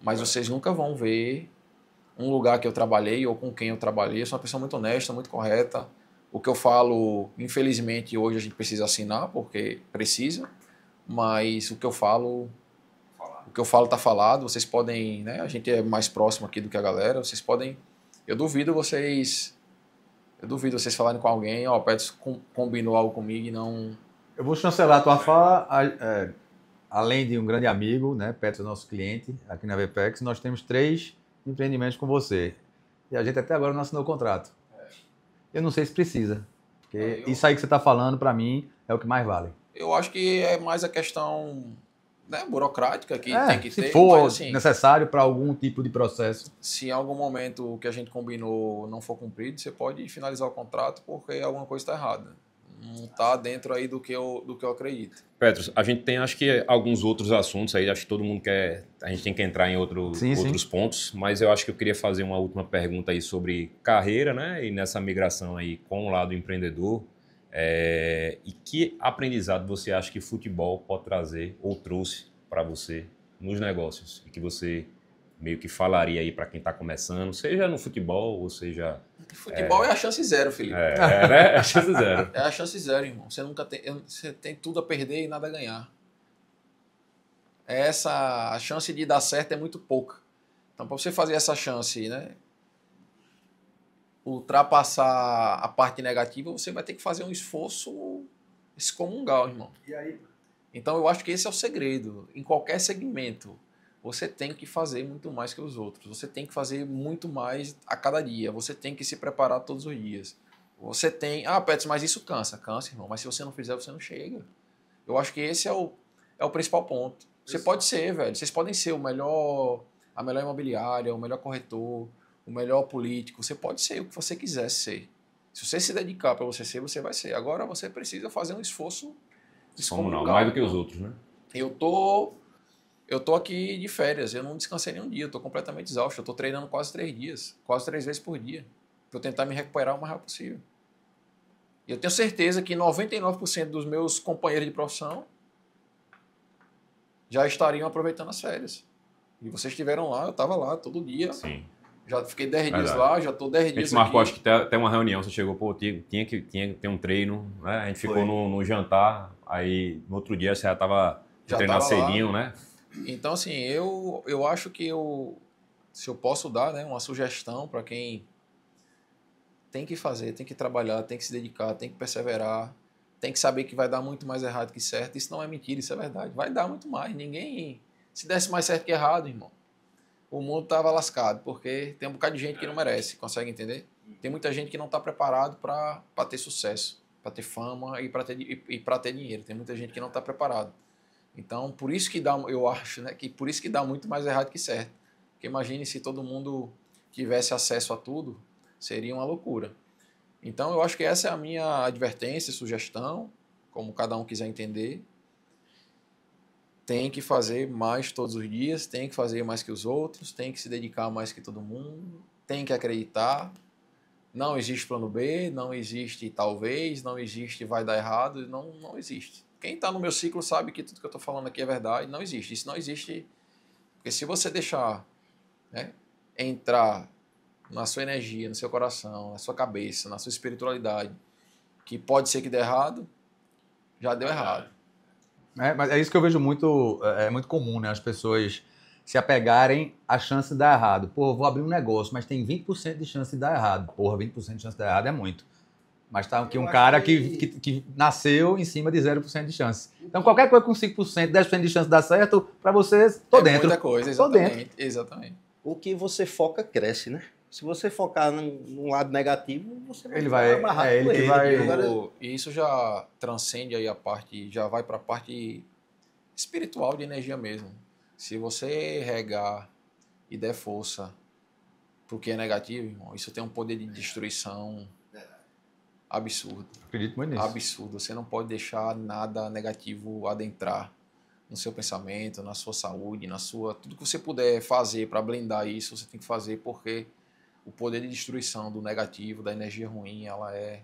Mas vocês nunca vão ver um lugar que eu trabalhei ou com quem eu trabalhei. Eu sou uma pessoa muito honesta, muito correta. O que eu falo, infelizmente, hoje a gente precisa assinar, porque precisa. Mas o que eu falo tá falado. Vocês podem, né? A gente é mais próximo aqui do que a galera. Vocês podem... Eu duvido vocês falarem com alguém, ó, o Petros combinou algo comigo e não... Eu vou chancelar a tua fala, além de um grande amigo, né, Petros é nosso cliente aqui na VPEX, nós temos 3 empreendimentos com você. E a gente até agora não assinou o contrato. Eu não sei se precisa, porque isso aí que você está falando, para mim, é o que mais vale. Eu acho que é mais a questão... né, burocrática que tem que ter. Se for mas, assim, necessário para algum tipo de processo. Se em algum momento o que a gente combinou não for cumprido, você pode finalizar o contrato porque alguma coisa está errada. Não está dentro aí do que eu acredito. Petros, a gente tem acho que alguns outros assuntos aí, acho que todo mundo quer, a gente tem que entrar em outros pontos, mas eu acho que eu queria fazer uma última pergunta aí sobre carreira, né, e nessa migração aí com o lado empreendedor. E que aprendizado você acha que futebol pode trazer ou trouxe para você nos negócios? E que você meio que falaria aí para quem está começando, seja no futebol ou seja... Futebol é a chance zero, Felipe. Né? É a chance zero. É a chance zero, irmão. Você tem tudo a perder e nada a ganhar. A chance de dar certo é muito pouca. Então, para você fazer essa chance, né, ultrapassar a parte negativa, você vai ter que fazer um esforço excomungal, irmão. E aí? Então, eu acho que esse é o segredo. Em qualquer segmento, você tem que fazer muito mais que os outros. Você tem que fazer muito mais a cada dia. Você tem que se preparar todos os dias. Você tem... Petros, mas isso cansa. Cansa, irmão. Mas se você não fizer, você não chega. Eu acho que esse é o principal ponto. Você pode ser, velho. Vocês podem ser a melhor imobiliária, o melhor corretor, o melhor político. Você pode ser o que você quiser ser. Se você se dedicar para você ser, você vai ser. Agora você precisa fazer um esforço descomunal. Mais do que os outros, né? Eu tô aqui de férias. Eu não descansei nenhum dia. Eu tô completamente exausto. Eu tô treinando quase 3 dias. Quase 3 vezes por dia. Para tentar me recuperar o mais rápido possível. E eu tenho certeza que 99% dos meus companheiros de profissão já estariam aproveitando as férias. E vocês estiveram lá, eu estava lá todo dia. Sim. Já fiquei 10 dias lá, já estou 10 dias aqui. A gente marcou, acho que até uma reunião, você chegou, tinha que ter um treino, né? A gente ficou no jantar, aí no outro dia você já estava treinando cedinho, né? Então, assim, eu acho que se eu posso dar, né, uma sugestão para quem tem que fazer, tem que trabalhar, tem que se dedicar, tem que perseverar, tem que saber que vai dar muito mais errado que certo. Isso não é mentira, isso é verdade. Vai dar muito mais. Ninguém... Se desse mais certo que errado, irmão, o mundo estava lascado, porque tem um bocado de gente que não merece, consegue entender? Tem muita gente que não está preparado para ter sucesso, para ter fama e para ter dinheiro. Tem muita gente que não está preparado. Então, por isso que dá, eu acho, né, que por isso que dá muito mais errado que certo. Porque imagine se todo mundo tivesse acesso a tudo, seria uma loucura. Então, eu acho que essa é a minha advertência, sugestão, como cada um quiser entender. Tem que fazer mais todos os dias, tem que fazer mais que os outros, tem que se dedicar mais que todo mundo, tem que acreditar. Não existe plano B, não existe talvez, não existe vai dar errado, não existe. Quem está no meu ciclo sabe que tudo que eu estou falando aqui é verdade, não existe. Isso não existe, porque se você deixar, né, entrar na sua energia, no seu coração, na sua cabeça, na sua espiritualidade, que pode ser que dê errado, já deu errado. Mas é isso que eu vejo muito, é muito comum, né? As pessoas se apegarem à chance de dar errado. Pô, vou abrir um negócio, mas tem 20% de chance de dar errado. Porra, 20% de chance de dar errado é muito. Mas tá aqui um cara que nasceu em cima de 0% de chance. Então, qualquer coisa com 5%, 10% de chance de dar certo, para você, tô dentro. Muita coisa, exatamente. Exatamente. O que você foca, cresce, né? Se você focar num lado negativo, você ele vai amarrar ele que vai. E isso já transcende aí a parte, já vai para a parte espiritual de energia mesmo. Se você regar e der força pro que é negativo, irmão, isso tem um poder de destruição absurdo. Acredito muito nisso. Absurdo. Você não pode deixar nada negativo adentrar no seu pensamento, na sua saúde, tudo que você puder fazer para blindar isso, você tem que fazer, porque o poder de destruição do negativo, da energia ruim, ela é...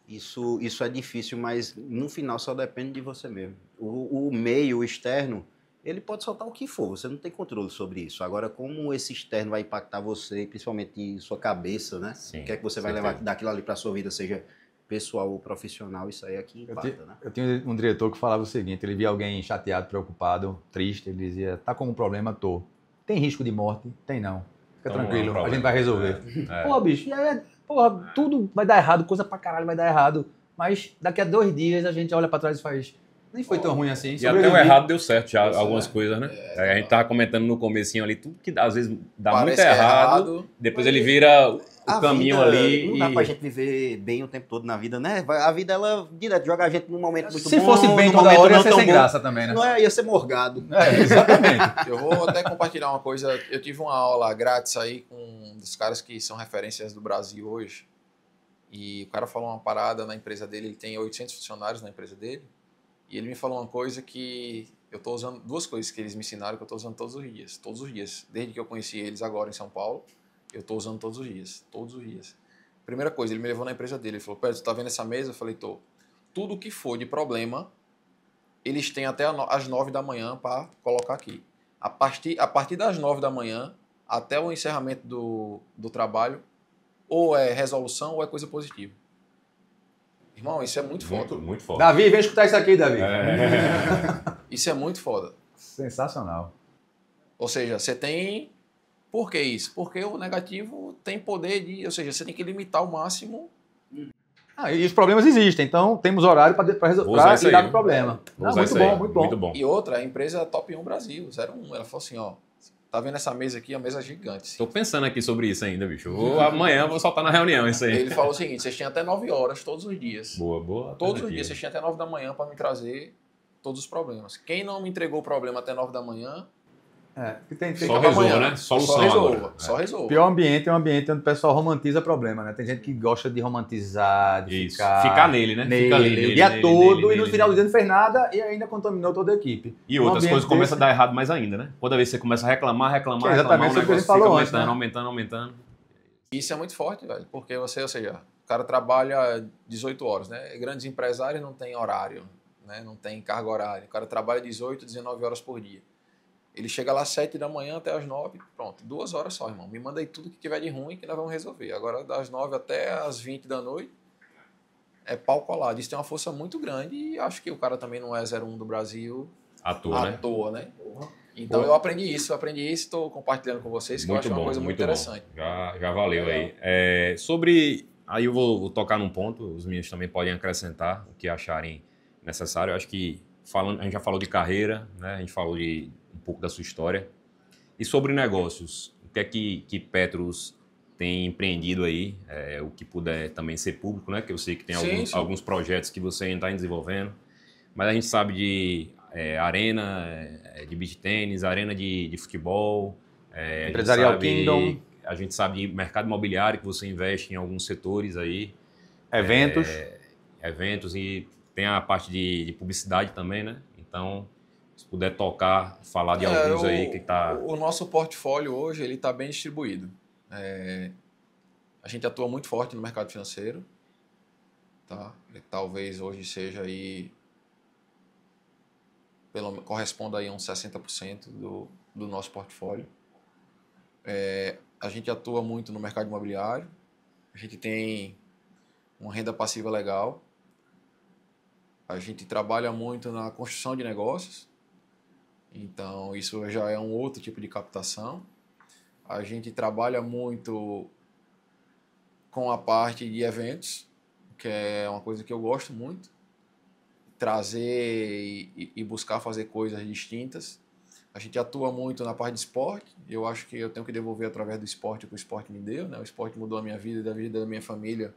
Isso é difícil, mas no final só depende de você mesmo. O meio, o externo, ele pode soltar o que for, você não tem controle sobre isso. Agora, como esse externo vai impactar você, principalmente sua cabeça, né? Sim, o que é que você vai levar daquilo ali para sua vida, seja pessoal ou profissional, isso aí é que impacta, né? Eu tinha um diretor que falava o seguinte, ele via alguém chateado, preocupado, triste, ele dizia, tá com um problema, tô. Tem risco de morte? Tem não. Fica tranquilo, a gente vai resolver. Pô, bicho, porra, tudo vai dar errado, coisa pra caralho vai dar errado, mas daqui a 2 dias a gente olha pra trás e faz, nem foi tão ruim assim. E até o errado deu certo já, algumas coisas, né? A gente tava comentando no comecinho ali, tudo que às vezes dá parece muito errado, depois ele vira o caminho vida, ali. Não dá pra gente viver bem o tempo todo na vida, né? A vida, ela direto joga a gente num momento muito bom. Se fosse bem toda hora, ia ser sem graça também, né? Não é, ia ser morgado. Exatamente. Eu vou até compartilhar uma coisa. Eu tive uma aula grátis aí com um dos caras que são referências do Brasil hoje. E o cara falou uma parada na empresa dele, ele tem 800 funcionários na empresa dele. E ele me falou uma coisa que eu tô usando, 2 coisas que eles me ensinaram que eu tô usando todos os dias. Desde que eu conheci eles agora em São Paulo, eu tô usando todos os dias. Primeira coisa, ele me levou na empresa dele, ele falou, Pedro, tu tá vendo essa mesa? Eu falei, tô. Tudo que for de problema, eles têm até as 9 da manhã para colocar aqui. A partir das 9 da manhã, até o encerramento do trabalho, ou é resolução ou é coisa positiva. Irmão, isso é muito foda. Muito foda. Davi, vem escutar isso aqui, Davi. Isso é muito foda. Sensacional. Ou seja, você tem... Por que isso? Porque o negativo tem poder de... Ou seja, você tem que limitar ao máximo... E os problemas existem, então temos horário para lidar com o problema. Muito bom. E outra, a empresa Top 1 Brasil, 01. Ela falou assim, ó... Tá vendo essa mesa aqui? A mesa gigante. Tô pensando aqui sobre isso ainda, bicho. Amanhã vou soltar na reunião isso aí. Ele falou o seguinte, vocês tinham até 9 horas todos os dias. Boa. Todos os dias, vocês tinham até 9 da manhã para me trazer todos os problemas. Quem não me entregou o problema até 9 da manhã... Só resolva, né? Solução Só resolva. O pior ambiente é um ambiente onde o pessoal romantiza problema, né? Tem gente que gosta de romantizar, de ficar nele, né? Fica ali o dia todo e no final do dia não fez nada e ainda contaminou toda a equipe. E outras coisas começam a dar errado mais ainda, né? Toda vez que você começa a reclamar, exatamente, o negócio fica aumentando. Isso é muito forte, velho, porque você, ou seja, o cara trabalha 18 horas, né? Grandes empresários não têm horário, né? Não tem carga horária. O cara trabalha 18, 19 horas por dia. Ele chega lá às 7 da manhã até às 9, pronto, 2 horas só, irmão. Me manda aí tudo que tiver de ruim que nós vamos resolver. Agora, das 9 até às 20 da noite, é pau colado. Isso tem uma força muito grande e acho que o cara também não é 01 do Brasil à toa, né? Então eu aprendi isso, estou compartilhando com vocês, que eu acho uma coisa muito interessante. Já valeu aí. Aí eu vou tocar num ponto, os meninos também podem acrescentar o que acharem necessário. Eu acho que a gente já falou de carreira, né? A gente falou de um pouco da sua história. E sobre negócios, o que é que Petrus tem empreendido aí, o que puder também ser público, né? Que eu sei que tem alguns projetos que você ainda está desenvolvendo. Mas a gente sabe de arena de beach tênis, arena de futebol. Empresarial Kingdom. A gente sabe de mercado imobiliário, que você investe em alguns setores aí. Eventos. Eventos e tem a parte de publicidade também, né? Então, se puder tocar, falar de alguns aí que tá... O nosso portfólio hoje, ele está bem distribuído. A gente atua muito forte no mercado financeiro. Tá? Ele talvez hoje seja aí... corresponda aí a uns 60% do nosso portfólio. A gente atua muito no mercado imobiliário. A gente tem uma renda passiva legal. A gente trabalha muito na construção de negócios. Então, isso já é um outro tipo de captação. A gente trabalha muito com a parte de eventos, que é uma coisa que eu gosto muito. Trazer e buscar fazer coisas distintas. A gente atua muito na parte de esporte. Eu acho que eu tenho que devolver através do esporte o que o esporte me deu, né? O esporte mudou a minha vida e da vida da minha família.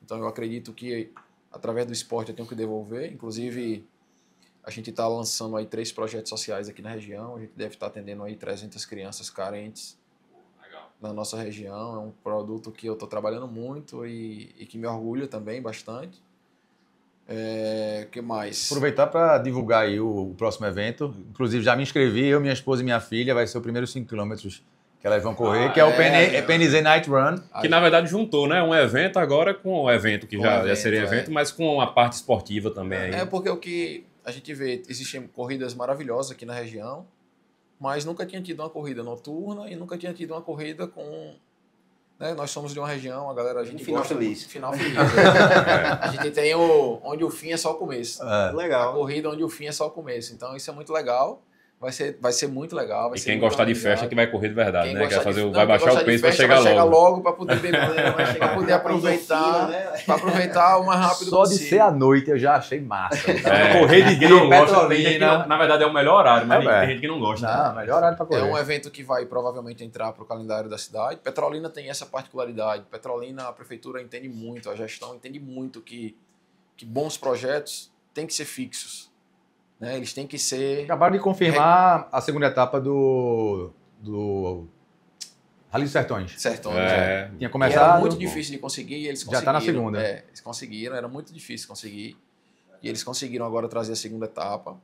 Então eu acredito que através do esporte eu tenho que devolver. Inclusive, a gente está lançando aí 3 projetos sociais aqui na região. A gente deve estar atendendo aí 300 crianças carentes na nossa região. É um produto que eu estou trabalhando muito e que me orgulha também bastante. Que mais? Aproveitar para divulgar aí o próximo evento. Inclusive, já me inscrevi, eu, minha esposa e minha filha. Vai ser o primeiro 5 km que elas vão correr, que é o PNZ Night Run. Que, na verdade, juntou, né? Um evento agora com o evento, que já seria evento, mas com a parte esportiva também. Porque o que a gente vê, existem corridas maravilhosas aqui na região, mas nunca tinha tido uma corrida noturna e nunca tinha tido uma corrida com... Né? Nós somos de uma região, a gente final gosta feliz. Final feliz. A gente tem onde o fim é só o começo. Legal. A corrida onde o fim é só o começo. Então isso é muito legal. Vai ser muito legal. E quem gostar de festa que vai correr de verdade, né? Vai baixar o peso para chegar logo para poder beber, para poder aproveitar, para aproveitar o mais rápido possível. Só de ser à noite eu já achei massa. Correr de dia em Petrolina. Na verdade é o melhor horário, mas tem gente que não gosta. Não, melhor horário para correr. É um evento que vai provavelmente entrar para o calendário da cidade. Petrolina tem essa particularidade. Petrolina, a prefeitura entende muito, a gestão entende muito que bons projetos têm que ser fixos. Né? Eles têm que ser... Acabaram de confirmar a segunda etapa do Rally dos Sertões. Tinha começado. Era muito difícil de conseguir e eles conseguiram. Já está na segunda. Eles conseguiram, era muito difícil conseguir. E eles conseguiram agora trazer a segunda etapa.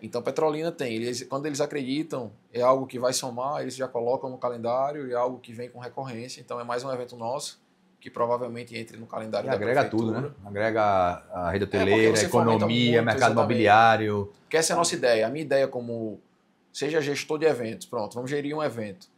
Então, Petrolina tem. Quando eles acreditam, é algo que vai somar, eles já colocam no calendário e é algo que vem com recorrência. Então, é mais um evento nosso que provavelmente entre no calendário da prefeitura. Agrega tudo, né? Agrega a rede hoteleira, economia, mercado imobiliário. Porque essa é a nossa ideia. A minha ideia como seja gestor de eventos. Pronto, vamos gerir um evento.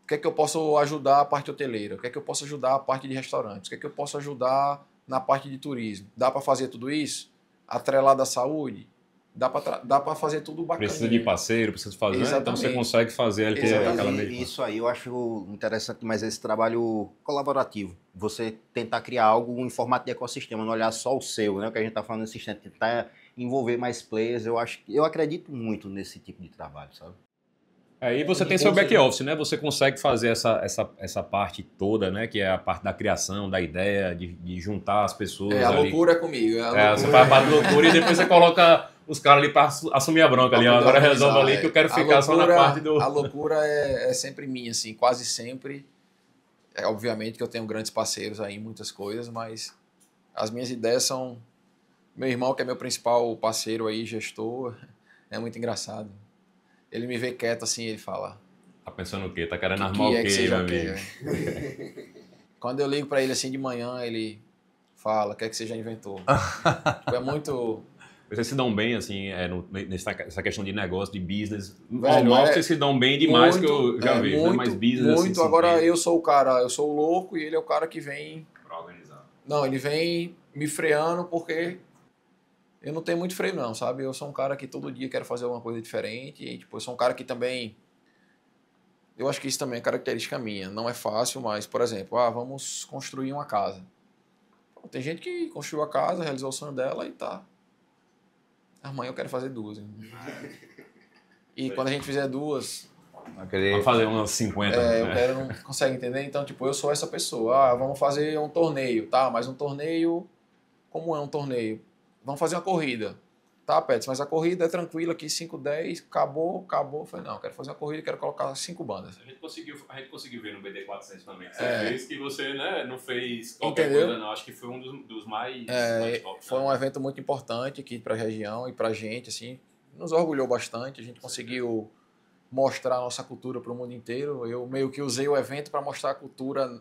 O que é que eu posso ajudar a parte hoteleira? O que é que eu posso ajudar a parte de restaurantes? O que é que eu posso ajudar na parte de turismo? Dá para fazer tudo isso? Atrelado à saúde? Dá para fazer tudo bacana. Precisa de parceiro, precisa fazer. Exatamente. Então você consegue fazer aquela mesma. Isso aí eu acho interessante, mas esse trabalho colaborativo. Você tentar criar algo em formato de ecossistema, não olhar só o seu, né? O que a gente está falando nesse instante, tentar envolver mais players. Eu acredito muito nesse tipo de trabalho, sabe? E você tem seu back-office, né? Você consegue fazer essa parte toda, né? Que é a parte da criação, da ideia, de juntar as pessoas. A loucura é comigo. Você faz a parte da loucura e depois você coloca os caras ali para assumir a bronca ali. Agora resolve ali que eu quero ficar só na parte do... A loucura é sempre minha, assim, quase sempre. Obviamente que eu tenho grandes parceiros aí em muitas coisas, mas as minhas ideias são... Meu irmão, que é meu principal parceiro aí, gestor, é muito engraçado. Ele me vê quieto assim, ele fala... Tá pensando o quê? Tá querendo armar o quê, meu amigo? Quando eu ligo pra ele assim de manhã, ele fala, o que é que você já inventou? É muito... Vocês se dão bem, assim, nessa questão de negócio, de business. Normal, vocês se dão bem demais, muito, que eu já vejo, muito, né? Mas business... Muito, assim, agora eu sou o cara, eu sou o louco e ele é o cara que vem... Pra organizar. Não, ele vem me freando porque... Eu não tenho muito freio não, sabe? Eu sou um cara que todo dia quero fazer alguma coisa diferente. E, tipo, eu sou um cara que também... Eu acho que isso também é característica minha. Não é fácil, mas, por exemplo, vamos construir uma casa. Tem gente que construiu a casa, realizou o sonho dela e tá. Amanhã eu quero fazer 2. Hein? E quando a gente fizer 2, Vamos fazer uns 50. Eu quero, não consegue entender? Então, tipo, eu sou essa pessoa. Vamos fazer um torneio, tá? Mas um torneio, como é um torneio? Vamos fazer uma corrida. Tá, Pets, mas a corrida é tranquila aqui, 5, 10, acabou. Eu falei, não, quero fazer uma corrida e quero colocar 5 bandas. A gente conseguiu ver no BD 400 também. Que você fez que você, né, não fez qualquer Entendeu? coisa, não. Acho que foi um dos mais top. Foi um evento muito importante aqui para a região e para a gente, assim, nos orgulhou bastante. A gente conseguiu mostrar a nossa cultura para o mundo inteiro. Eu meio que usei o evento para mostrar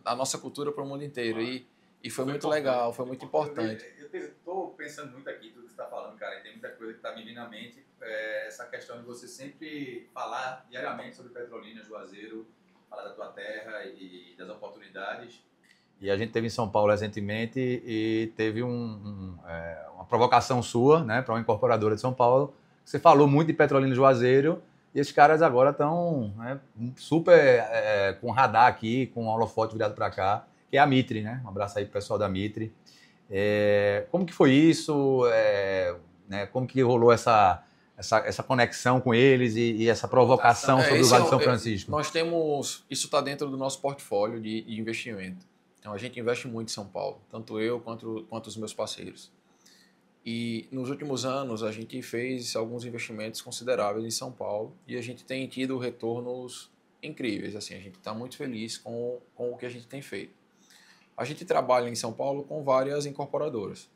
a nossa cultura para o mundo inteiro. E foi muito legal, foi muito importante. Eu estou pensando muito aqui, tudo que você está falando, cara, e tem muita coisa que está me vindo à mente. Essa questão de você sempre falar diariamente sobre Petrolina, Juazeiro, falar da tua terra e das oportunidades. E a gente teve em São Paulo recentemente e teve uma provocação sua, né, para uma incorporadora de São Paulo. Você falou muito de Petrolina e Juazeiro e esses caras agora estão, né, super com radar aqui, com o holofote virado para cá, que é a Mitre, né? Um abraço aí pro pessoal da Mitre. Como que foi isso? Né, como que rolou essa conexão com eles e essa provocação sobre o Vale de São Francisco? Nós temos, isso está dentro do nosso portfólio de investimento. Então a gente investe muito em São Paulo, tanto eu quanto os meus parceiros. E nos últimos anos a gente fez alguns investimentos consideráveis em São Paulo e a gente tem tido retornos incríveis. Assim, a gente está muito feliz com o que a gente tem feito. A gente trabalha em São Paulo com várias incorporadoras.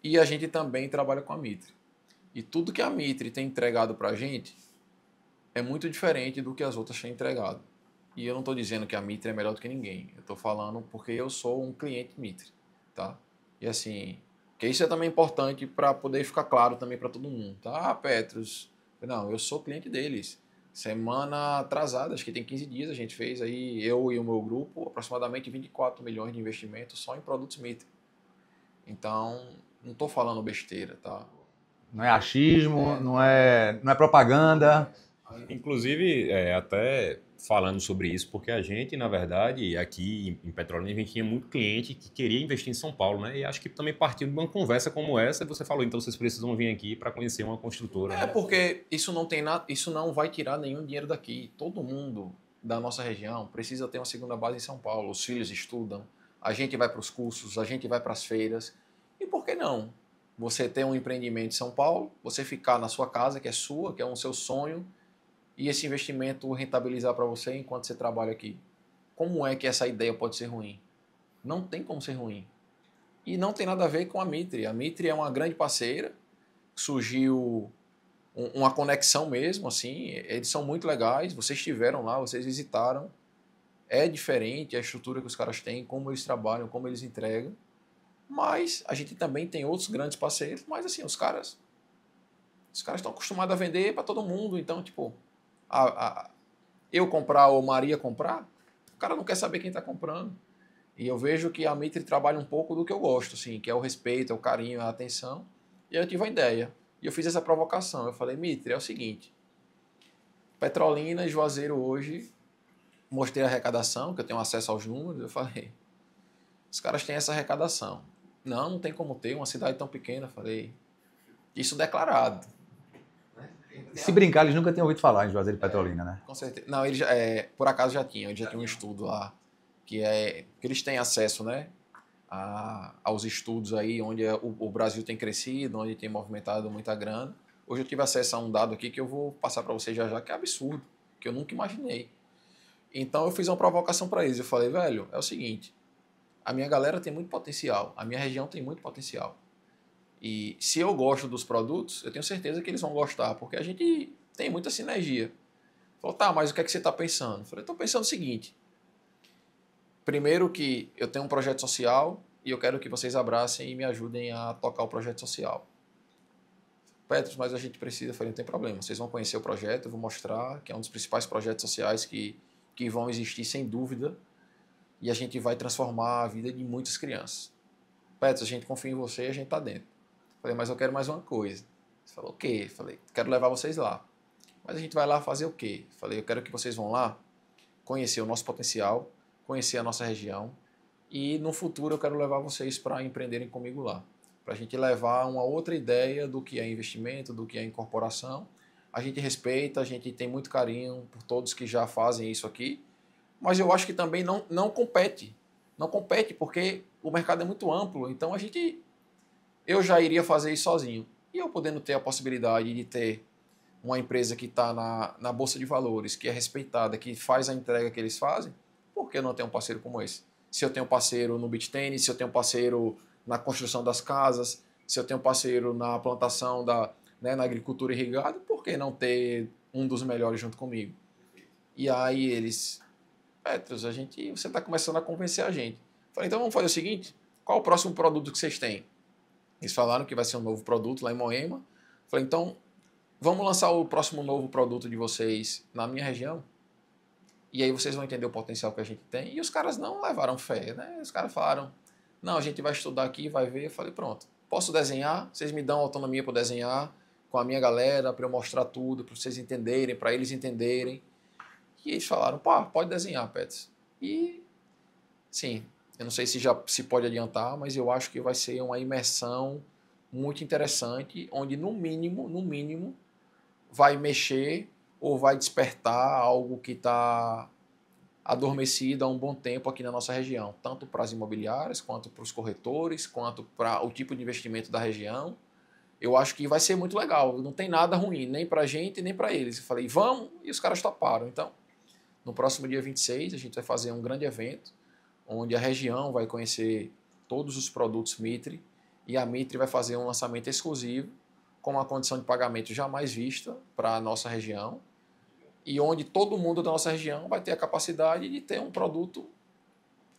E a gente também trabalha com a Mitre. E tudo que a Mitre tem entregado para a gente é muito diferente do que as outras têm entregado. E eu não estou dizendo que a Mitre é melhor do que ninguém. Eu estou falando porque eu sou um cliente Mitre. Tá? E assim, que isso é também importante para poder ficar claro também para todo mundo. Tá, Petros? Não, eu sou cliente deles. Semana atrasada, acho que tem 15 dias, a gente fez aí, eu e o meu grupo, aproximadamente 24 milhões de investimento só em produtos Mitre. Então, não estou falando besteira, tá? Não é achismo, não é propaganda. Inclusive, até falando sobre isso, porque a gente, na verdade, aqui em Petrolina, a gente tinha muito cliente que queria investir em São Paulo, né? E acho que também partiu de uma conversa como essa, você falou, então vocês precisam vir aqui para conhecer uma construtora. Né? Porque isso não tem nada, isso não vai tirar nenhum dinheiro daqui. Todo mundo da nossa região precisa ter uma segunda base em São Paulo. Os filhos estudam, a gente vai para os cursos, a gente vai para as feiras. E por que não? Você ter um empreendimento em São Paulo, você ficar na sua casa, que é sua, que é um seu sonho, e esse investimento rentabilizar para você enquanto você trabalha aqui. Como é que essa ideia pode ser ruim? Não tem como ser ruim. E não tem nada a ver com a Mitre. A Mitre é uma grande parceira, surgiu uma conexão mesmo, assim, eles são muito legais, vocês estiveram lá, vocês visitaram, é diferente a estrutura que os caras têm, como eles trabalham, como eles entregam, mas a gente também tem outros grandes parceiros, mas assim, os caras estão acostumados a vender para todo mundo, então, tipo, eu comprar ou Maria comprar, o cara não quer saber quem está comprando. E eu vejo que a Mitre trabalha um pouco do que eu gosto, assim, que é o respeito, é o carinho, a atenção. E eu tive a ideia. E eu fiz essa provocação. Eu falei, Mitre, é o seguinte, Petrolina e Juazeiro hoje, mostrei a arrecadação, que eu tenho acesso aos números, eu falei, os caras têm essa arrecadação. Não tem como ter uma cidade tão pequena. Eu falei, isso declarado. Se brincar, eles nunca tinham ouvido falar em Juazeiro e Petrolina, né? Com certeza. Não, eles por acaso já tinham. Eles já tinham um estudo lá, que eles têm acesso, né, aos estudos aí, onde o Brasil tem crescido, onde tem movimentado muita grana. Hoje eu tive acesso a um dado aqui que eu vou passar para vocês já, que é absurdo, que eu nunca imaginei. Então eu fiz uma provocação para eles. Eu falei, velho, é o seguinte, a minha galera tem muito potencial, a minha região tem muito potencial. E se eu gosto dos produtos, eu tenho certeza que eles vão gostar, porque a gente tem muita sinergia. Falou, tá, mas o que é que você está pensando? Eu falei, estou pensando o seguinte. Primeiro que eu tenho um projeto social e eu quero que vocês abracem e me ajudem a tocar o projeto social. Petros, mas a gente precisa. Eu falei, não tem problema, vocês vão conhecer o projeto, eu vou mostrar que é um dos principais projetos sociais que vão existir sem dúvida e a gente vai transformar a vida de muitas crianças. Petros, a gente confia em você e a gente está dentro. Falei, mas eu quero mais uma coisa. Você falou, o quê? Falei, quero levar vocês lá. Mas a gente vai lá fazer o quê? Falei, eu quero que vocês vão lá conhecer o nosso potencial, conhecer a nossa região e no futuro eu quero levar vocês para empreenderem comigo lá. Para a gente levar uma outra ideia do que é investimento, do que é incorporação, a gente respeita, a gente tem muito carinho por todos que já fazem isso aqui, mas eu acho que também não compete. Não compete porque o mercado é muito amplo, então eu já iria fazer isso sozinho. E eu podendo ter a possibilidade de ter uma empresa que está na Bolsa de Valores, que é respeitada, que faz a entrega que eles fazem, por que eu não tenho um parceiro como esse? Se eu tenho parceiro no beach tennis, se eu tenho parceiro na construção das casas, se eu tenho parceiro na plantação, na agricultura irrigada, por que não ter um dos melhores junto comigo? E aí eles, Petros, você está começando a convencer a gente. Falei, então vamos fazer o seguinte, qual o próximo produto que vocês têm? Eles falaram que vai ser um novo produto lá em Moema. Falei, então vamos lançar o próximo novo produto de vocês na minha região? E aí vocês vão entender o potencial que a gente tem. E os caras não levaram fé, né? Os caras falaram, não, a gente vai estudar aqui, vai ver. Eu falei, pronto, posso desenhar? Vocês me dão autonomia para desenhar com a minha galera, para eu mostrar tudo, para vocês entenderem, para eles entenderem. E eles falaram, pá, pode desenhar, Pets. E, sim, eu não sei se já se pode adiantar, mas eu acho que vai ser uma imersão muito interessante, onde no mínimo, vai mexer ou vai despertar algo que está adormecido há um bom tempo aqui na nossa região, tanto para as imobiliárias, quanto para os corretores, quanto para o tipo de investimento da região. Eu acho que vai ser muito legal, não tem nada ruim, nem para a gente, nem para eles. Eu falei, vamos, e os caras toparam. Então, no próximo dia 26, a gente vai fazer um grande evento, onde a região vai conhecer todos os produtos Mitre, e a Mitre vai fazer um lançamento exclusivo, com uma condição de pagamento jamais vista para a nossa região, e onde todo mundo da nossa região vai ter a capacidade de ter um produto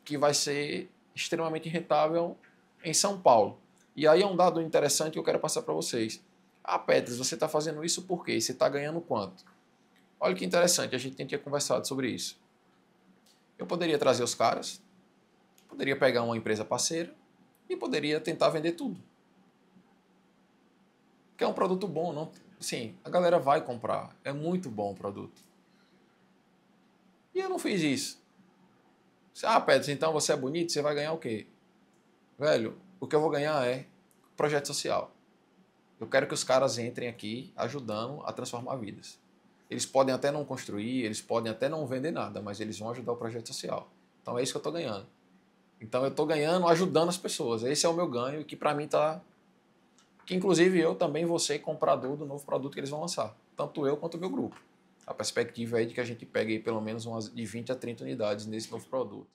que vai ser extremamente rentável em São Paulo. E aí é um dado interessante que eu quero passar para vocês. Ah, Petros, você está fazendo isso por quê? Você está ganhando quanto? Olha que interessante, a gente tinha conversado sobre isso. Eu poderia trazer os caras, poderia pegar uma empresa parceira e poderia tentar vender tudo. Que é um produto bom, não? Sim, a galera vai comprar. É muito bom o produto. E eu não fiz isso. Ah, Pedro, então você é bonito, você vai ganhar o quê? Velho, o que eu vou ganhar é projeto social. Eu quero que os caras entrem aqui ajudando a transformar vidas. Eles podem até não construir, eles podem até não vender nada, mas eles vão ajudar o projeto social. Então é isso que eu estou ganhando. Então eu estou ganhando ajudando as pessoas. Esse é o meu ganho, que para mim está... Que inclusive eu também vou ser comprador do novo produto que eles vão lançar. Tanto eu quanto o meu grupo. A perspectiva é de que a gente pegue aí pelo menos umas de 20 a 30 unidades nesse novo produto.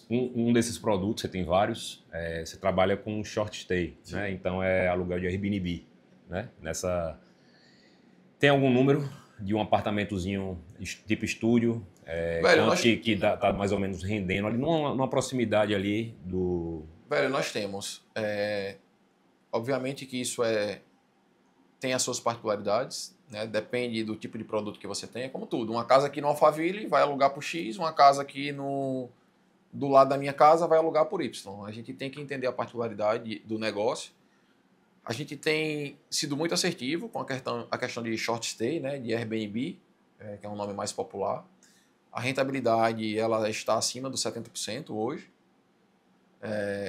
Um desses produtos, você tem vários, você trabalha com short stay, né? Então é aluguel de Airbnb, né? Tem algum número de um apartamentozinho tipo estúdio, Velho, que tá mais ou menos rendendo ali, numa proximidade ali do... Velho, nós temos... Obviamente que isso tem as suas particularidades, né? Depende do tipo de produto que você tem, é como tudo. Uma casa aqui no Alphaville vai alugar por X, uma casa aqui do lado da minha casa vai alugar por Y. A gente tem que entender a particularidade do negócio. A gente tem sido muito assertivo com a questão de short stay, né? De Airbnb, que é um nome mais popular. A rentabilidade ela está acima dos 70% hoje.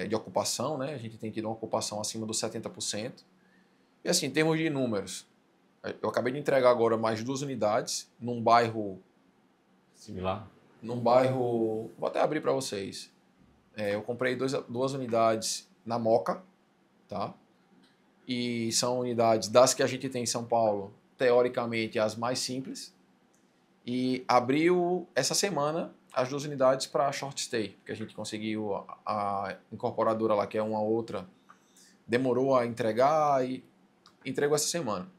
De ocupação, né? A gente tem tido uma ocupação acima dos 70%. E assim, em termos de números, eu acabei de entregar agora mais 2 unidades num bairro similar. Vou até abrir para vocês. Eu comprei 2 unidades na Moca, tá? E são unidades das que a gente tem em São Paulo, teoricamente as mais simples. E abriu essa semana as 2 unidades para short stay, porque a gente conseguiu a incorporadora lá, que é uma outra, demorou a entregar e entregou essa semana.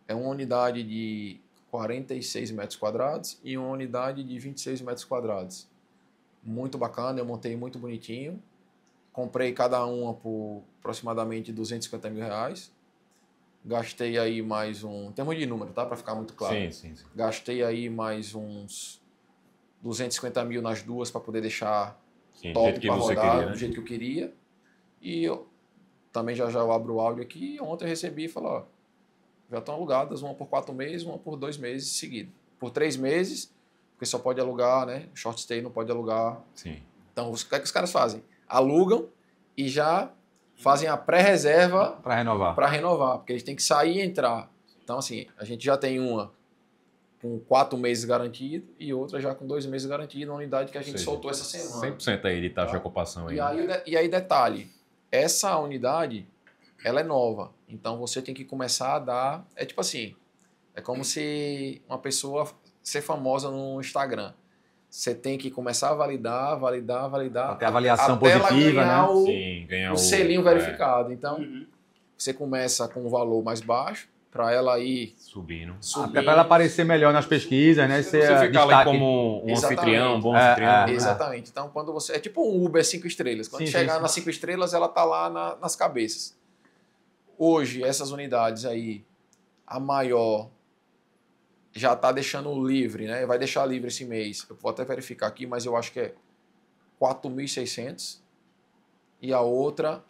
É uma unidade de 46 metros quadrados e uma unidade de 26 metros quadrados. Muito bacana, eu montei muito bonitinho. Comprei cada uma por aproximadamente R$250 mil. Gastei aí mais em termos de número, tá? Para ficar muito claro. Sim. Gastei aí mais uns 250 mil nas duas para poder deixar Sim, top para rodar, queria, né? do jeito que eu queria. E eu também já eu abro o áudio aqui. E ontem eu recebi e falei, ó, já estão alugadas, uma por 4 meses, uma por 2 meses seguidos. Por 3 meses, porque só pode alugar, né? Short stay não pode alugar. Sim. Então, o que é que os caras fazem? Alugam e já fazem a pré-reserva Para renovar. Porque eles têm que sair e entrar. Então, assim, a gente já tem uma com 4 meses garantido e outra já com 2 meses garantido, uma unidade que a gente soltou essa semana. 100% aí de taxa de ocupação aí. E aí, detalhe, essa unidade, ela é nova. Então, você tem que começar a dar... É tipo assim, é como se uma pessoa ser famosa no Instagram. Você tem que começar a validar. Até avaliação até positiva, ganhar né? Sim, ganhar o selinho verificado. Então, você começa com um valor mais baixo, para ela ir subindo. Até para ela aparecer melhor nas pesquisas, né? Você ficar lá como um anfitrião, um bom anfitrião. Exatamente. Então, quando você... É tipo um Uber 5 estrelas. Quando chegar nas 5 estrelas, ela tá lá nas cabeças. Hoje, essas unidades aí, a maior já está deixando livre, né? Vai deixar livre esse mês. Eu vou até verificar aqui, mas eu acho que é 4.600 e a outra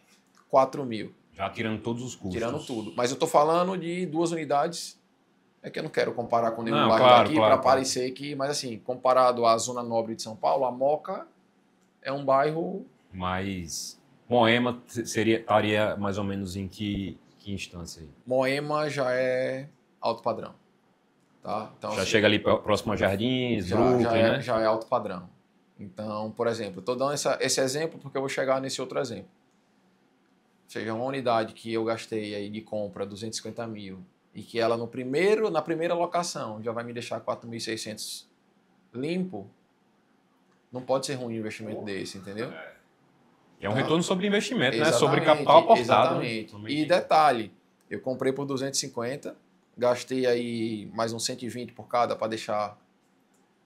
4.000. Já tirando todos os custos. Tirando tudo. Mas eu estou falando de 2 unidades. É que eu não quero comparar com nenhum bairro claro, daqui para parecer que... Mas assim, comparado à Zona Nobre de São Paulo, a Moca é um bairro... Mas Moema estaria mais ou menos em que instância aí? Moema já é alto padrão. Tá? Então, já chega ali próximo a Jardins, Brooklyn, né? Já é alto padrão. Então, por exemplo, estou dando esse exemplo porque eu vou chegar nesse outro exemplo. Ou seja, uma unidade que eu gastei aí de compra 250 mil e que ela na primeira locação já vai me deixar 4.600 limpo, não pode ser ruim um investimento desse, entendeu? É um retorno sobre investimento, né? Sobre capital aportado. Exatamente. E detalhe, eu comprei por 250, gastei aí mais uns 120 por cada para deixar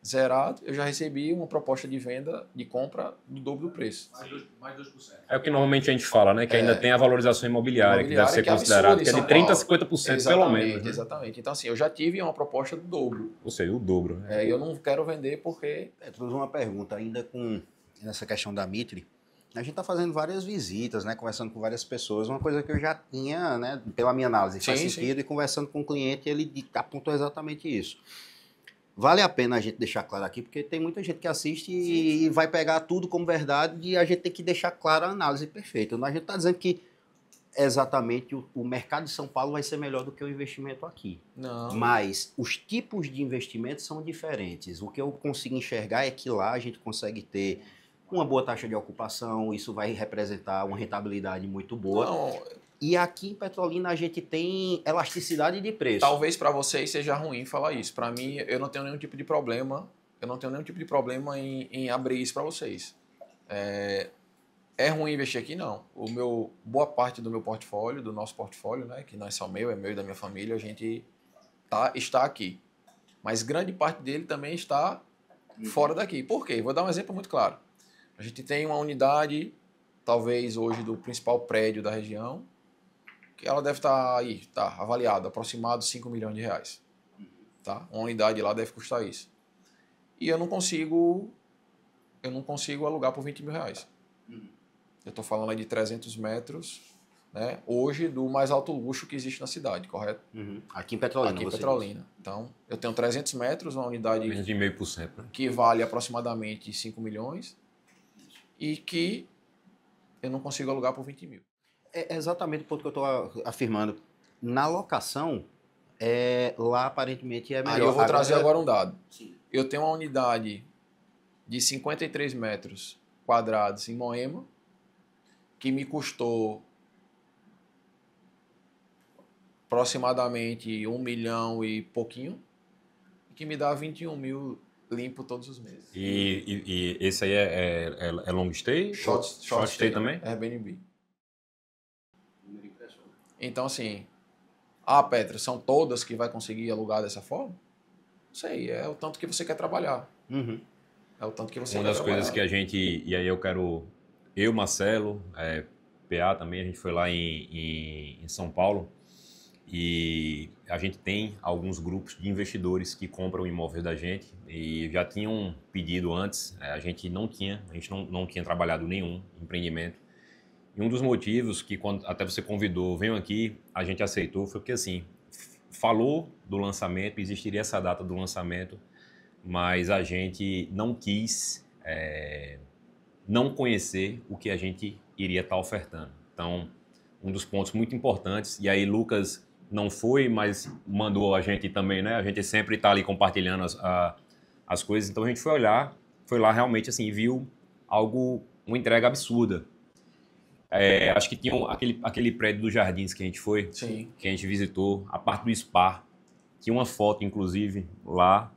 zerado, eu já recebi uma proposta de venda, de compra do dobro do preço. Mais 2%. É o que normalmente a gente fala, né? Que ainda tem a valorização imobiliária que deve ser considerada, que é de 30% a 50% pelo menos. Né? Exatamente. Então, assim, eu já tive uma proposta do dobro. Ou seja, o dobro. Né? Eu não quero vender porque... Trouxe uma pergunta ainda nessa questão da Mitre. A gente está fazendo várias visitas, né? Conversando com várias pessoas. Uma coisa que eu já tinha, né? Pela minha análise, faz sentido. E conversando com o cliente, ele apontou exatamente isso. Vale a pena a gente deixar claro aqui, porque tem muita gente que assiste e vai pegar tudo como verdade e a gente tem que deixar clara a análise perfeita. A gente está dizendo que exatamente o mercado de São Paulo vai ser melhor do que o investimento aqui. Não. Mas os tipos de investimentos são diferentes. O que eu consigo enxergar é que lá a gente consegue ter uma boa taxa de ocupação, isso vai representar uma rentabilidade muito boa. Não. E aqui em Petrolina a gente tem elasticidade de preço. Talvez para vocês seja ruim falar isso. Para mim, eu não tenho nenhum tipo de problema. Eu não tenho nenhum tipo de problema em abrir isso para vocês. É ruim investir aqui? Não. Boa parte do meu portfólio, do nosso portfólio, né, que não é só meu, é meu e da minha família, a gente está aqui. Mas grande parte dele também está fora daqui. Por quê? Vou dar um exemplo muito claro. A gente tem uma unidade, talvez hoje, do principal prédio da região, que ela deve estar avaliada, aproximado 5 milhões de reais. Tá? Uma unidade lá deve custar isso. E eu não consigo alugar por 20 mil reais. Eu estou falando aí de 300 metros, né? Hoje, do mais alto luxo que existe na cidade, correto? Aqui em Petrolina. Aqui em Petrolina. Então, eu tenho 300 metros, uma unidade menos de 0,5%, né? Que vale aproximadamente 5 milhões e que eu não consigo alugar por 20 mil. É exatamente o ponto que eu estou afirmando. Na locação, lá aparentemente é melhor. Aí eu vou trazer agora um dado. Sim. Eu tenho uma unidade de 53 metros quadrados em Moema, que me custou aproximadamente 1 milhão e pouquinho, e que me dá 21 mil limpo todos os meses. E esse aí é long stay? Short stay também? É Airbnb. Então, assim, Petra, são todas que vai conseguir alugar dessa forma? Não sei, é o tanto que você quer trabalhar. É o tanto que você quer trabalhar. Uma das coisas que a gente, e aí eu, Marcelo, PA também, a gente foi lá em São Paulo e a gente tem alguns grupos de investidores que compram imóveis da gente e já tinham pedido antes, a gente não tinha trabalhado nenhum empreendimento. E um dos motivos que, quando até você convidou, venham aqui, a gente aceitou, foi porque assim, falou do lançamento, existiria essa data do lançamento, mas a gente não quis não conhecer o que a gente iria estar ofertando. Então, um dos pontos muito importantes, e aí Lucas não foi, mas mandou a gente também, né? A gente sempre está ali compartilhando as coisas. Então a gente foi lá realmente assim, viu uma entrega absurda. Acho que tinha aquele prédio dos Jardins que a gente foi, Sim. que a gente visitou, a parte do spa. Tinha uma foto, inclusive, lá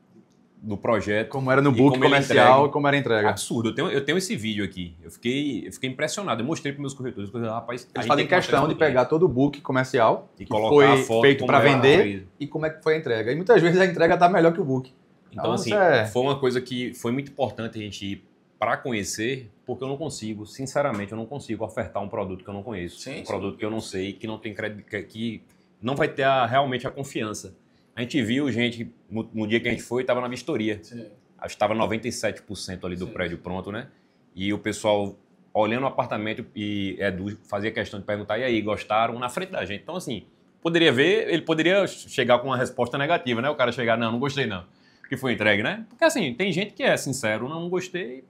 do projeto. Como era no book comercial e como era a entrega. Absurdo. Eu tenho esse vídeo aqui. Eu fiquei impressionado. Eu mostrei para meus corretores. Rapaz, eles fazem questão de pegar todo o book comercial e que colocar foi a foto feito para vender e como é que foi a entrega. E muitas vezes a entrega está melhor que o book. Então, assim, foi uma coisa que foi muito importante a gente ir para conhecer, porque eu não consigo, sinceramente, eu não consigo ofertar um produto que eu não conheço. Sim, produto que eu não sei, que não tem crédito, que não vai ter realmente a confiança. A gente viu gente, no dia que a gente foi, estava na vistoria. Sim. Acho que estava 97% ali do prédio pronto, né? E o pessoal olhando o apartamento e Edu fazia questão de perguntar, e aí, gostaram? Na frente da gente. Então, assim, ele poderia chegar com uma resposta negativa, né? O cara chegar, não gostei não. Que foi entregue, né? Porque, assim, tem gente que é sincero, não gostei,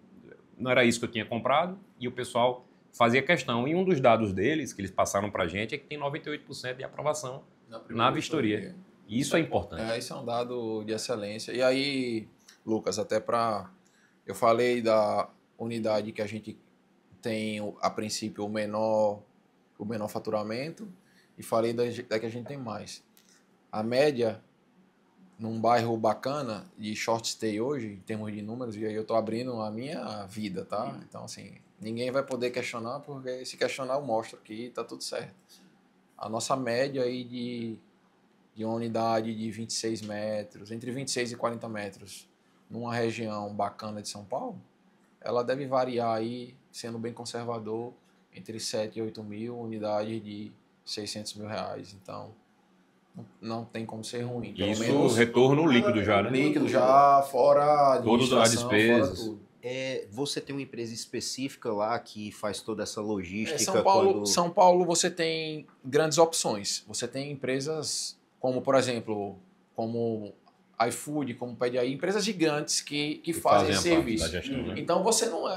não era isso que eu tinha comprado, e o pessoal fazia questão. E um dos dados deles, que eles passaram pra gente, é que tem 98% de aprovação na vistoria. E isso é importante. Isso é um dado de excelência. E aí, Lucas, até para... Eu falei da unidade que a gente tem, a princípio, o menor faturamento, e falei da que a gente tem mais. A média, num bairro bacana de short stay hoje, em termos de números, e aí eu estou abrindo a minha vida, tá? Então, assim, ninguém vai poder questionar, porque se questionar eu mostro que tá tudo certo. A nossa média aí de uma unidade de 26 metros, entre 26 e 40 metros, numa região bacana de São Paulo, ela deve variar aí, sendo bem conservador, entre 7 e 8 mil, unidade de 600 mil reais. Então, não tem como ser ruim. Pelo isso, menos retorno líquido já, né? Líquido já, fora todas as despesas. Fora tudo. Você tem uma empresa específica lá que faz toda essa logística? São Paulo, você tem grandes opções. Você tem empresas como, por exemplo, como iFood, como PedAí, empresas gigantes que fazem esse serviço. Gestão, né? Então, você não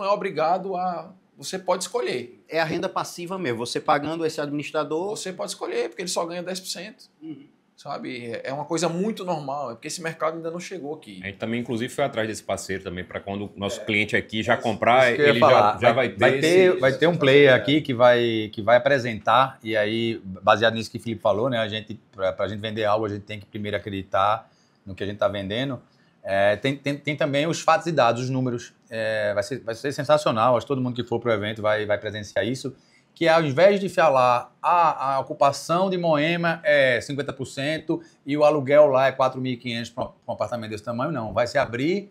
é obrigado a... Você pode escolher. É a renda passiva mesmo. Você pagando esse administrador... Você pode escolher, porque ele só ganha 10%. Sabe? É uma coisa muito normal, é porque esse mercado ainda não chegou aqui. A gente também, inclusive, foi atrás desse parceiro também, para quando o nosso cliente aqui já comprar, ele já vai ter... Vai ter um player aqui que vai apresentar, e aí, baseado nisso que o Felipe falou, né, para a gente vender algo, a gente tem que primeiro acreditar no que a gente está vendendo. Tem também os fatos e dados, os números. Vai ser sensacional, acho que todo mundo que for para o evento vai presenciar isso. Que ao invés de falar a ocupação de Moema é 50% e o aluguel lá é 4.500 para um apartamento desse tamanho, não. Vai se abrir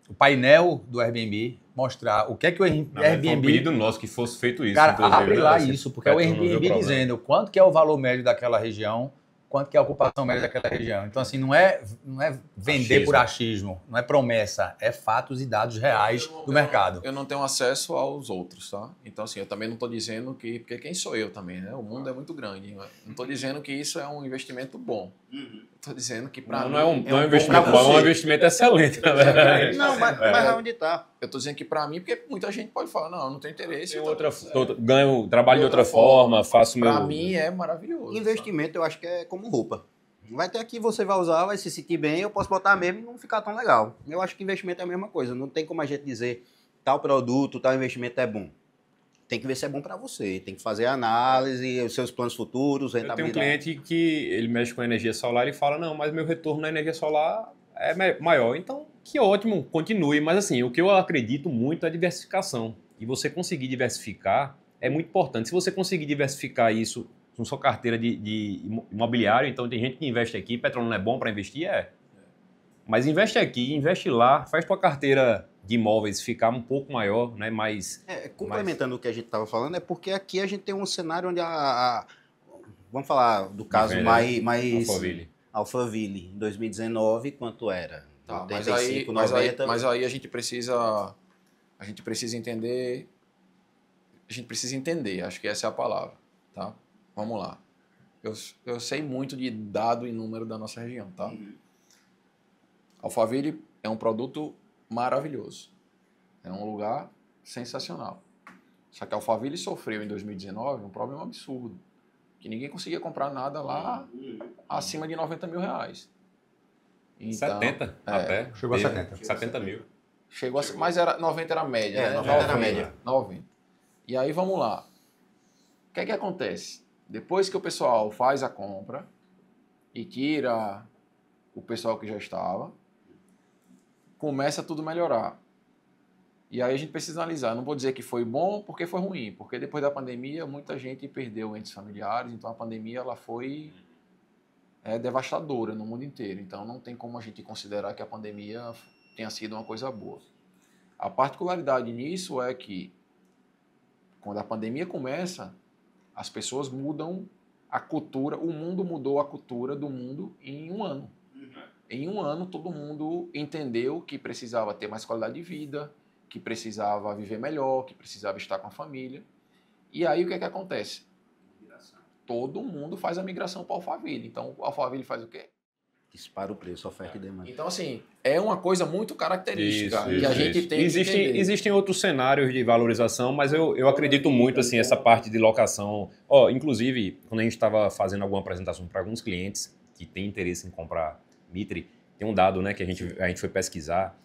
o painel do Airbnb, mostrar o que é que o Airbnb... Foi um pedido nosso que fosse feito isso. Cara, abre lá isso, porque é o Airbnb dizendo quanto que é o valor médio daquela região, quanto que é a ocupação média daquela região. Então, assim, não é vender por achismo, não é promessa, é fatos e dados reais do mercado. Eu não tenho acesso aos outros, tá? Então, assim, eu também não estou dizendo que... Porque quem sou eu também, né? O mundo é muito grande. Não estou dizendo que isso é um investimento bom. Estou dizendo que para mim... Não é um investimento bom, é um investimento excelente, na verdade. Não, mas onde está? Eu estou dizendo que para mim, porque muita gente pode falar, não, eu não tenho interesse. Ganho trabalho de outra forma, faço meu... Para mim é maravilhoso. Investimento, sabe? Eu acho que é como roupa. Vai ter aqui, você vai usar, vai se sentir bem, eu posso botar mesmo e não ficar tão legal. Eu acho que investimento é a mesma coisa. Não tem como a gente dizer tal produto, tal investimento é bom. Tem que ver se é bom para você. Tem que fazer a análise, os seus planos futuros, rentabilidade. Eu tenho um cliente que ele mexe com energia solar e fala, não, mas meu retorno na energia solar é maior. Então, que ótimo, continue. Mas assim, o que eu acredito muito é a diversificação. E você conseguir diversificar é muito importante. Se você conseguir diversificar isso com sua carteira de imobiliário, então tem gente que investe aqui, petróleo não é bom para investir? Mas investe aqui, investe lá, faz tua carteira de imóveis ficar um pouco maior, né? Complementando o que a gente estava falando, é porque aqui a gente tem um cenário onde vamos falar do caso mais Alphaville, em 2019, quanto era? Tá, 85, 90. Mas aí a gente precisa entender, acho que essa é a palavra, tá? Vamos lá. Eu sei muito de dado e número da nossa região, tá? Alphaville é um produto maravilhoso. É um lugar sensacional. Só que Alphaville sofreu em 2019 um problema absurdo, que ninguém conseguia comprar nada lá acima de 90 mil reais. Então, 70 até. Chegou a 70. 70 mil. Chegou a, mas 90 era a média, né? 90 era a média. 90. E aí vamos lá. O que é que acontece? Depois que o pessoal faz a compra e tira o pessoal que já estava, começa tudo a melhorar. E aí a gente precisa analisar. Não vou dizer que foi bom porque foi ruim, porque depois da pandemia muita gente perdeu entes familiares, então a pandemia ela foi devastadora no mundo inteiro. Então não tem como a gente considerar que a pandemia tenha sido uma coisa boa. A particularidade nisso é que quando a pandemia começa, as pessoas mudam a cultura, o mundo mudou a cultura do mundo em um ano. Em um ano todo mundo entendeu que precisava ter mais qualidade de vida, que precisava viver melhor, que precisava estar com a família. E aí o que é que acontece? Todo mundo faz a migração para o Alphaville. Então o Alphaville faz o quê? Dispara o preço, oferta e demanda. Então, assim, é uma coisa muito característica que a gente tem que entender. Existem outros cenários de valorização, mas eu acredito muito, assim, essa parte de locação. Inclusive, quando a gente estava fazendo alguma apresentação para alguns clientes que têm interesse em comprar Mitre, tem um dado, né, que a gente foi pesquisar.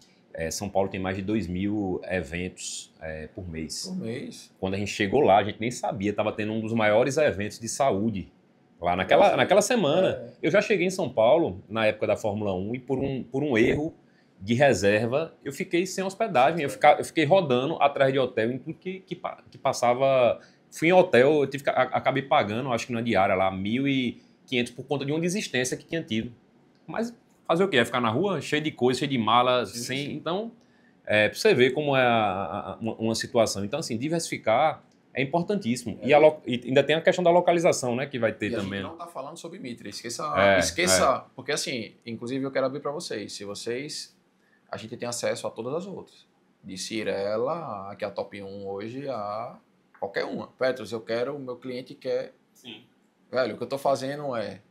São Paulo tem mais de 2.000 eventos por mês. Por mês. Quando a gente chegou lá, a gente nem sabia, estava tendo um dos maiores eventos de saúde lá naquela semana. Eu já cheguei em São Paulo, na época da Fórmula 1, e por um erro de reserva, eu fiquei sem hospedagem. Eu fiquei rodando atrás de hotel, em tudo que passava. Fui em hotel, acabei pagando, acho que na diária lá, 1.500 por conta de uma desistência que tinha tido. Mas fazer o quê? É ficar na rua cheio de coisa, cheio de mala, sem... Então, pra você ver como é uma situação. Então, assim, diversificar é importantíssimo. E ainda tem a questão da localização, né? Que vai ter também. A gente não está falando sobre Mitre. Esqueça. Porque, assim, inclusive eu quero abrir para vocês. A gente tem acesso a todas as outras. De Cirela, que é a top 1 hoje, a qualquer uma. Petros, o meu cliente quer... Sim. Velho, o que eu estou fazendo é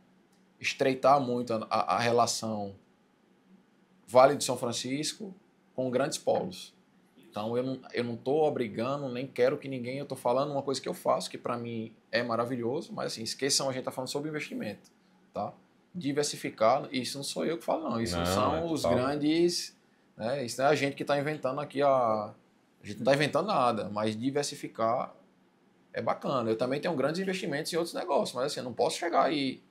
estreitar muito a relação Vale de São Francisco com grandes polos. Então, eu não estou obrigando, nem quero que ninguém... Eu estou falando uma coisa que eu faço, que para mim é maravilhoso, mas assim, esqueçam, a gente está falando sobre investimento. Tá? Diversificar, isso não sou eu que falo, não. Isso são os grandes... Né? Isso não é a gente que está inventando aqui a gente não está inventando nada, mas diversificar é bacana. Eu também tenho grandes investimentos em outros negócios, mas assim, eu não posso chegar e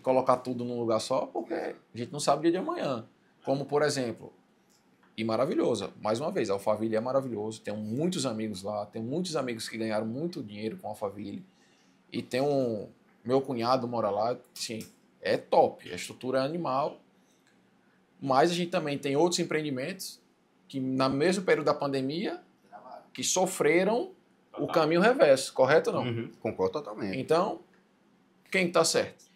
colocar tudo num lugar só, porque a gente não sabe o dia de amanhã. Como, por exemplo... E maravilhoso. Mais uma vez, a Alphaville é maravilhoso. Tenho muitos amigos lá. Tenho muitos amigos que ganharam muito dinheiro com a Alphaville. E tem meu cunhado mora lá. Sim, é top. A estrutura é animal. Mas a gente também tem outros empreendimentos que, no mesmo período da pandemia, que sofreram o caminho reverso. Correto ou não? Concordo totalmente. Então, quem está certo?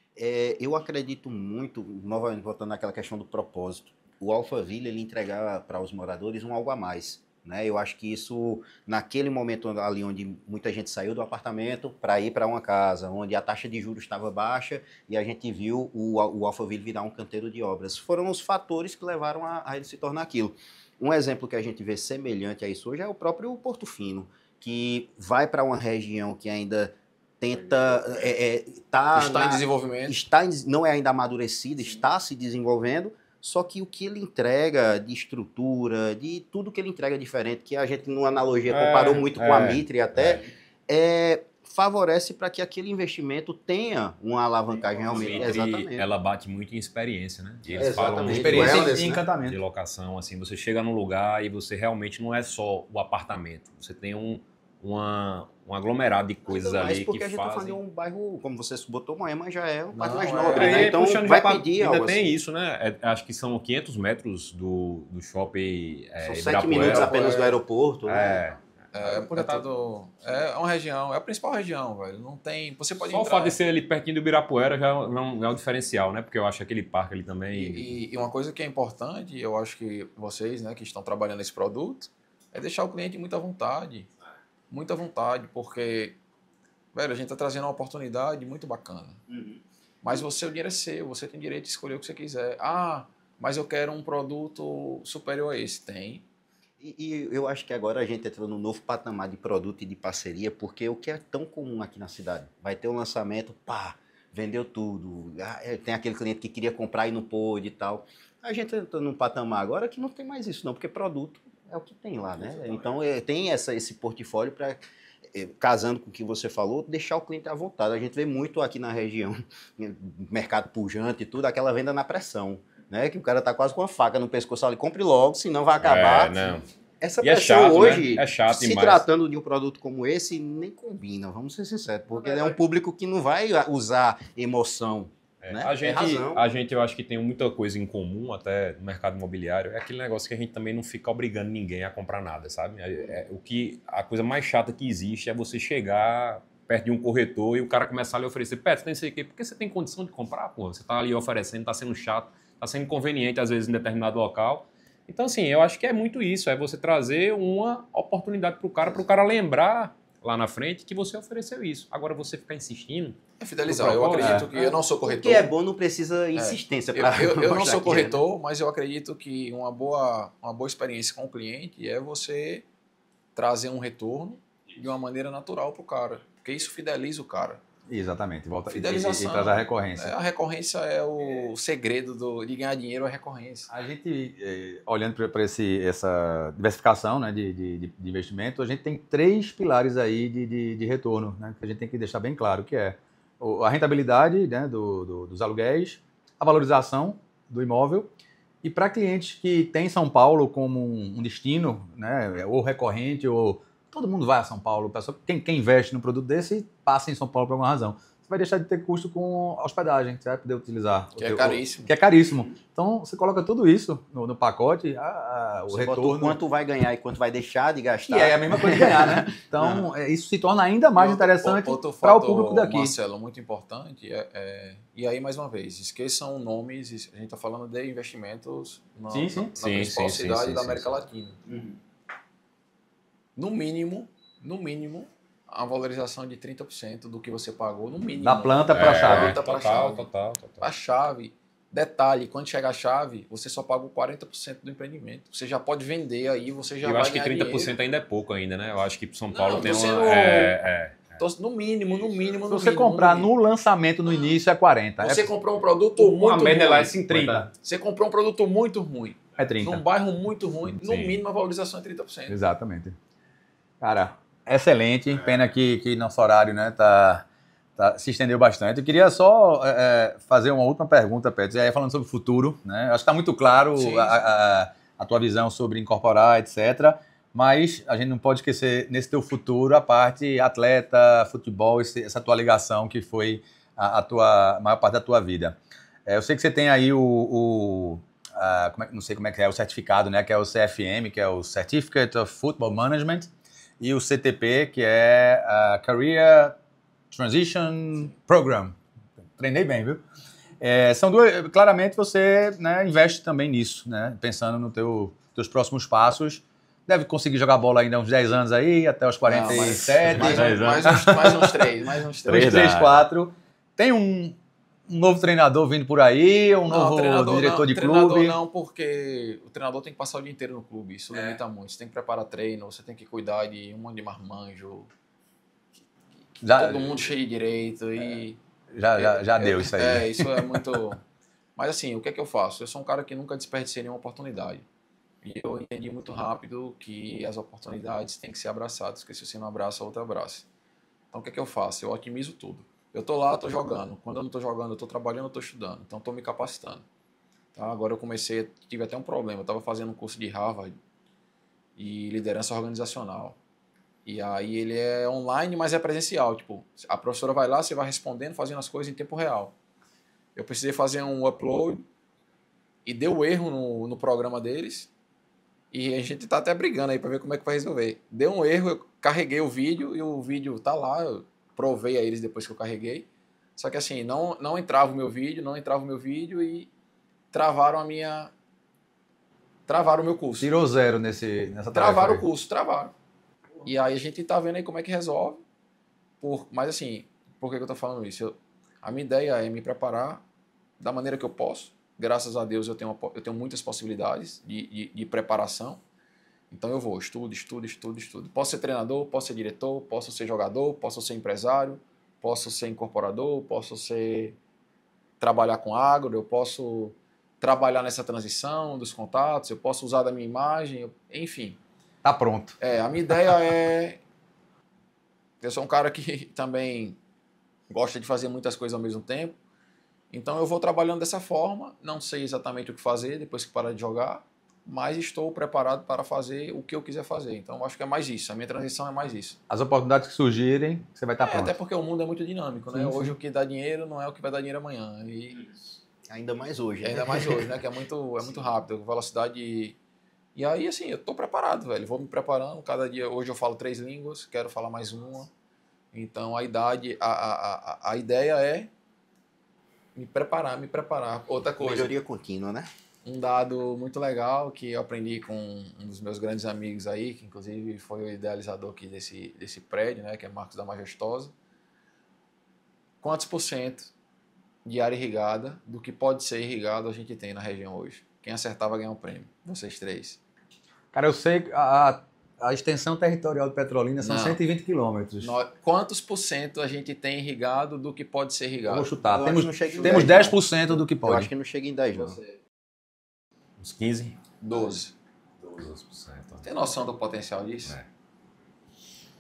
Eu acredito muito, novamente voltando naquela questão do propósito. O Alphaville, ele entregava para os moradores um algo a mais, né? Eu acho que isso, naquele momento ali onde muita gente saiu do apartamento para ir para uma casa, onde a taxa de juros estava baixa e a gente viu o Alphaville virar um canteiro de obras. Foram os fatores que levaram a ele se tornar aquilo. Um exemplo que a gente vê semelhante a isso hoje é o próprio Porto Fino, que vai para uma região que ainda tenta... está em desenvolvimento. Não é ainda amadurecida, está se desenvolvendo. Só que o que ele entrega de estrutura, de tudo que ele entrega diferente, que a gente, numa analogia, comparou muito com a Mitre até, favorece para que aquele investimento tenha uma alavancagem realmente. Exatamente. Ela bate muito em experiência, né? E eles falam experiência e encantamento. De locação, assim, você chega num lugar e você realmente não é só o apartamento, você tem um aglomerado de coisas ali que fazem... Mas porque a gente está falando de um bairro, como você botou, Moema já é um bairro mais nobre, né? Então vai pedir ainda algo tem assim. isso, né? Acho que são 500 metros do shopping São 7 minutos apenas do aeroporto. É uma região, é a principal região, velho. Não tem... Você pode Só entrar... o fato de ser ali pertinho do Ibirapuera já é um diferencial, né? Porque eu acho aquele parque ali também... E uma coisa que é importante, eu acho que vocês, né, que estão trabalhando esse produto, é deixar o cliente muito à vontade. Muita vontade, porque, velho, a gente está trazendo uma oportunidade muito bacana. Mas o dinheiro é seu, você tem direito de escolher o que você quiser. Ah, mas eu quero um produto superior a esse. Tem. E eu acho que agora a gente entrou num novo patamar de produto e de parceria, porque o que é tão comum aqui na cidade? Vai ter um lançamento, pá, vendeu tudo. Tem aquele cliente que queria comprar e não pôde e tal. A gente entrou num patamar agora que não tem mais isso, não, porque produto é o que tem lá, né? Então tem esse portfólio para, casando com o que você falou, deixar o cliente à vontade. A gente vê muito aqui na região, mercado pujante e tudo, aquela venda na pressão. Né, que o cara tá quase com uma faca no pescoço ali, compre logo, senão vai acabar. Não. Essa E pressão é chato, hoje, né? É chato se demais. tratando de um produto como esse, nem combina, vamos ser sinceros, porque é um público que não vai usar emoção. Né? A gente, eu acho que tem muita coisa em comum até no mercado imobiliário. É aquele negócio que a gente também não fica obrigando ninguém a comprar nada, sabe? A coisa mais chata que existe é você chegar perto de um corretor e o cara começar a lhe oferecer, Pet, tem isso aqui, porque você tem condição de comprar, pô. Você tá ali oferecendo, tá sendo chato, tá sendo inconveniente às vezes em determinado local. Então, assim, eu acho que é muito isso, é você trazer uma oportunidade para o cara lembrar lá na frente que você ofereceu isso. Agora, você ficar insistindo... É fidelizar. Eu acredito que eu não sou corretor. O que é bom não precisa insistência. Eu não sou corretor, mas eu acredito que uma boa experiência com o cliente é você trazer um retorno de uma maneira natural para o cara. Porque isso fideliza o cara. Exatamente. Volta Fidelização. E traz a recorrência. A recorrência é o segredo de ganhar dinheiro, é a recorrência. A gente, olhando para essa diversificação, né, de investimento, a gente tem 3 pilares aí de retorno, né, que a gente tem que deixar bem claro, que é a rentabilidade, né, dos aluguéis, a valorização do imóvel, e para clientes que têm São Paulo como um destino, né, ou recorrente, ou todo mundo vai a São Paulo, quem investe num produto desse passa em São Paulo por alguma razão. Você vai deixar de ter custo com hospedagem, que você vai poder utilizar. Que é caríssimo. Que é caríssimo. Então, você coloca tudo isso no pacote, o você retorno... Bota o quanto vai ganhar e quanto vai deixar de gastar. E é a mesma coisa de ganhar, né? Então, isso se torna ainda mais interessante para o público daqui. Marcelo, muito importante, e aí, mais uma vez, esqueçam nomes, a gente está falando de investimentos na principal cidade da América Latina. No mínimo, a valorização de 30% do que você pagou, no mínimo. Da planta para a chave. Total. A chave. Detalhe, quando chega a chave, você só paga o 40% do empreendimento. Você já pode vender aí, você já vai ganhar dinheiro. Eu acho que 30% ainda é pouco ainda, né? Eu acho que São Paulo tem No mínimo. Se você comprar no lançamento, no início, é 40%. Você comprou um produto muito ruim. A média lá é 30%. Você comprou um produto muito ruim. É 30%. Num bairro muito ruim, no mínimo a valorização é 30%. Exatamente. Cara, excelente. Pena que nosso horário, né, se estendeu bastante. Eu queria só fazer uma última pergunta, Pedro. Aí falando sobre o futuro, né? Acho que está muito claro a tua visão sobre incorporar, etc. Mas a gente não pode esquecer, nesse teu futuro, a parte atleta, futebol, essa tua ligação que foi a maior parte da tua vida. Eu sei que você tem aí não sei como é que é o certificado, né? Que é o CFM, que é o Certificate of Football Management, e o CTP, que é a Career Transition Program. Treinei bem, viu? São duas. Claramente você, né, investe também nisso, né? Pensando nos teus próximos passos. Deve conseguir jogar bola ainda uns 10 anos aí, até os 47. Mais uns 3. 4. Tem um novo treinador vindo por aí, novo diretor de clube? Não, porque o treinador tem que passar o dia inteiro no clube, isso limita muito. Você tem que preparar treino, você tem que cuidar de um monte de marmanjo, todo mundo cheio de direito. Já deu isso aí. Isso é muito... Mas assim, o que é que eu faço? Eu sou um cara que nunca desperdicei nenhuma oportunidade. E eu entendi muito rápido que as oportunidades têm que ser abraçadas, porque se você não abraça, a outra abraça. Então o que é que eu faço? Eu otimizo tudo. Eu tô lá, tô jogando. Quando eu não tô jogando, eu tô trabalhando, eu tô estudando. Então, tô me capacitando. Tá? Agora eu tive até um problema. Eu tava fazendo um curso de Harvard e liderança organizacional. E aí ele é online, mas é presencial. Tipo, a professora vai lá, você vai respondendo, fazendo as coisas em tempo real. Eu precisei fazer um upload e deu erro no programa deles. E a gente tá até brigando aí para ver como é que vai resolver. Deu um erro, eu carreguei o vídeo e o vídeo tá lá, eu provei a eles depois que eu carreguei. Só que assim, não entrava o meu vídeo e travaram o meu curso. Tirou 0 nessa tarefa. Travaram o curso, travaram. E aí a gente tá vendo aí como é que resolve. Mas assim, por que eu tô falando isso? A minha ideia é me preparar da maneira que eu posso. Graças a Deus eu tenho muitas possibilidades de preparação. Então eu vou, estudo. Posso ser treinador, posso ser diretor, posso ser jogador, posso ser empresário, posso ser incorporador, trabalhar com agro, eu posso trabalhar nessa transição dos contatos, eu posso usar da minha imagem, enfim. Tá pronto. A minha ideia é... Eu sou um cara que também gosta de fazer muitas coisas ao mesmo tempo, então eu vou trabalhando dessa forma, não sei exatamente o que fazer depois que parar de jogar, mas estou preparado para fazer o que eu quiser fazer. Então, eu acho que é mais isso. A minha transição é mais isso. As oportunidades que surgirem, você vai estar pronto. Até porque o mundo é muito dinâmico, né? Sim. Hoje o que dá dinheiro não é o que vai dar dinheiro amanhã. E... Ainda mais hoje. Ainda mais hoje, né? Que é muito rápido, velocidade... E aí, assim, eu estou preparado, velho. Vou me preparando. Cada dia, hoje eu falo 3 línguas, quero falar mais uma. Então, a ideia é me preparar. Outra coisa. Melhoria contínua, né? Um dado muito legal que eu aprendi com um dos meus grandes amigos aí, que inclusive foi o idealizador aqui desse prédio, né, que é Marcos da Majestosa. Quantos % de área irrigada do que pode ser irrigado a gente tem na região hoje? Quem acertar vai ganhar um prêmio. Vocês 3. Cara, eu sei que a extensão territorial de Petrolina são 120 quilômetros. Quantos % a gente tem irrigado do que pode ser irrigado? Vou chutar. Temos 10% do que pode. Eu acho que não chega em 10, não. Uns 15? 12%. Tem noção do potencial disso?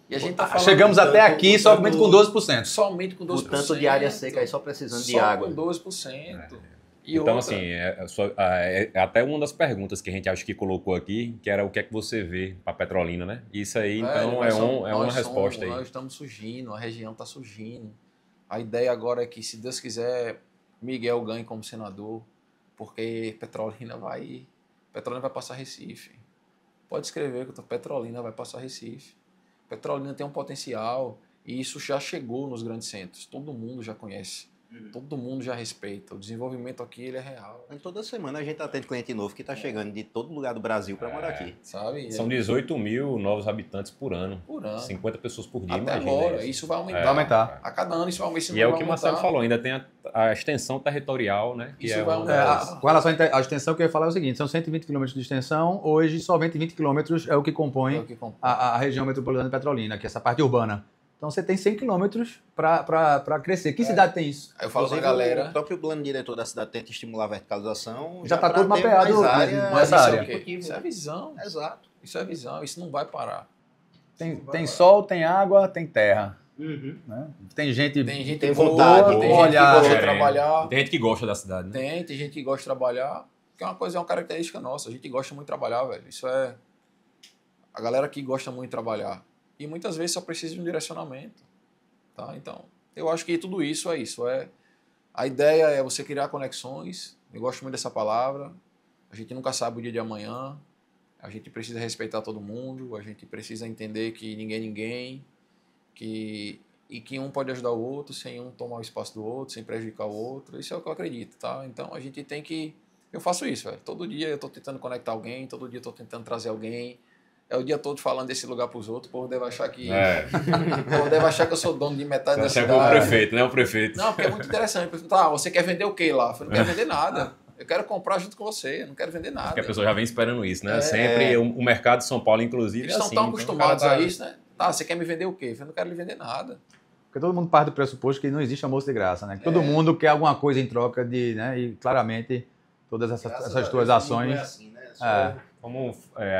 E a gente tá falando chegamos até aqui somente com 12%. Somente com 12%. O tanto de área seca aí só precisando de água. Só com 12%. E então, outra... assim, é até uma das perguntas que a gente acho que colocou aqui, que era o que é que você vê para Petrolina, né? Isso aí, então, é uma resposta aí. Nós estamos surgindo, a região está surgindo. A ideia agora é que, se Deus quiser, Miguel ganhe como senador, porque Petrolina vai passar Recife. Pode escrever que Petrolina vai passar Recife. Petrolina tem um potencial e isso já chegou nos grandes centros. Todo mundo já conhece. Todo mundo já respeita. O desenvolvimento aqui ele é real. Toda semana a gente atende cliente novo que está chegando de todo lugar do Brasil para morar aqui. Sabe? São 18 mil novos habitantes por ano. 50 pessoas por dia. Até agora. Isso vai aumentar. Vai aumentar. A cada ano isso vai aumentar. E é o que o Marcelo falou. Ainda tem a extensão territorial, né? Que isso vai aumentar. Com relação à extensão, o que eu ia falar é o seguinte. São 120 quilômetros de extensão. Hoje, somente 20 quilômetros é o que compõe a região metropolitana de Petrolina, que é essa parte urbana. Então você tem 100 quilômetros para crescer. Que cidade tem isso? Eu falo com a galera. O próprio plano diretor da cidade tenta estimular a verticalização. Já está todo mapeado nessa área. Isso é visão. Exato. Isso é visão. Isso não vai parar. Tem sol, tem água, tem terra. Né? Tem gente tem vontade, tem gente que gosta de trabalhar. Tem gente que gosta da cidade, né? Tem gente que gosta de trabalhar. Que é uma característica nossa. A gente gosta muito de trabalhar, velho. Isso é a galera que gosta muito de trabalhar. E muitas vezes só precisa de um direcionamento. Tá? Então, eu acho que tudo isso é isso. A ideia é você criar conexões. Eu gosto muito dessa palavra. A gente nunca sabe o dia de amanhã. A gente precisa respeitar todo mundo. A gente precisa entender que ninguém é ninguém. E que um pode ajudar o outro sem um tomar o espaço do outro, sem prejudicar o outro. Isso é o que eu acredito. Tá? Então, a gente tem que... Eu faço isso, velho. Todo dia eu estou tentando conectar alguém. Todo dia eu estou tentando trazer alguém. É o dia todo falando desse lugar para os outros. O povo deve achar que... O povo deve achar que eu sou dono de metade da cidade. Você é o prefeito, né? O prefeito. Não, porque é muito interessante. Você quer vender o quê lá? Eu não quero vender nada. Eu quero comprar junto com você. Eu não quero vender nada. Porque a pessoa já vem esperando isso, né? Sempre o mercado de São Paulo, inclusive, eles estão tão acostumados a isso, né? Você quer me vender o quê? Eu não quero lhe vender nada. Porque todo mundo parte do pressuposto que não existe almoço de graça, né? Que todo mundo quer alguma coisa em troca de... Né? E claramente todas essas tuas ações... É assim, né?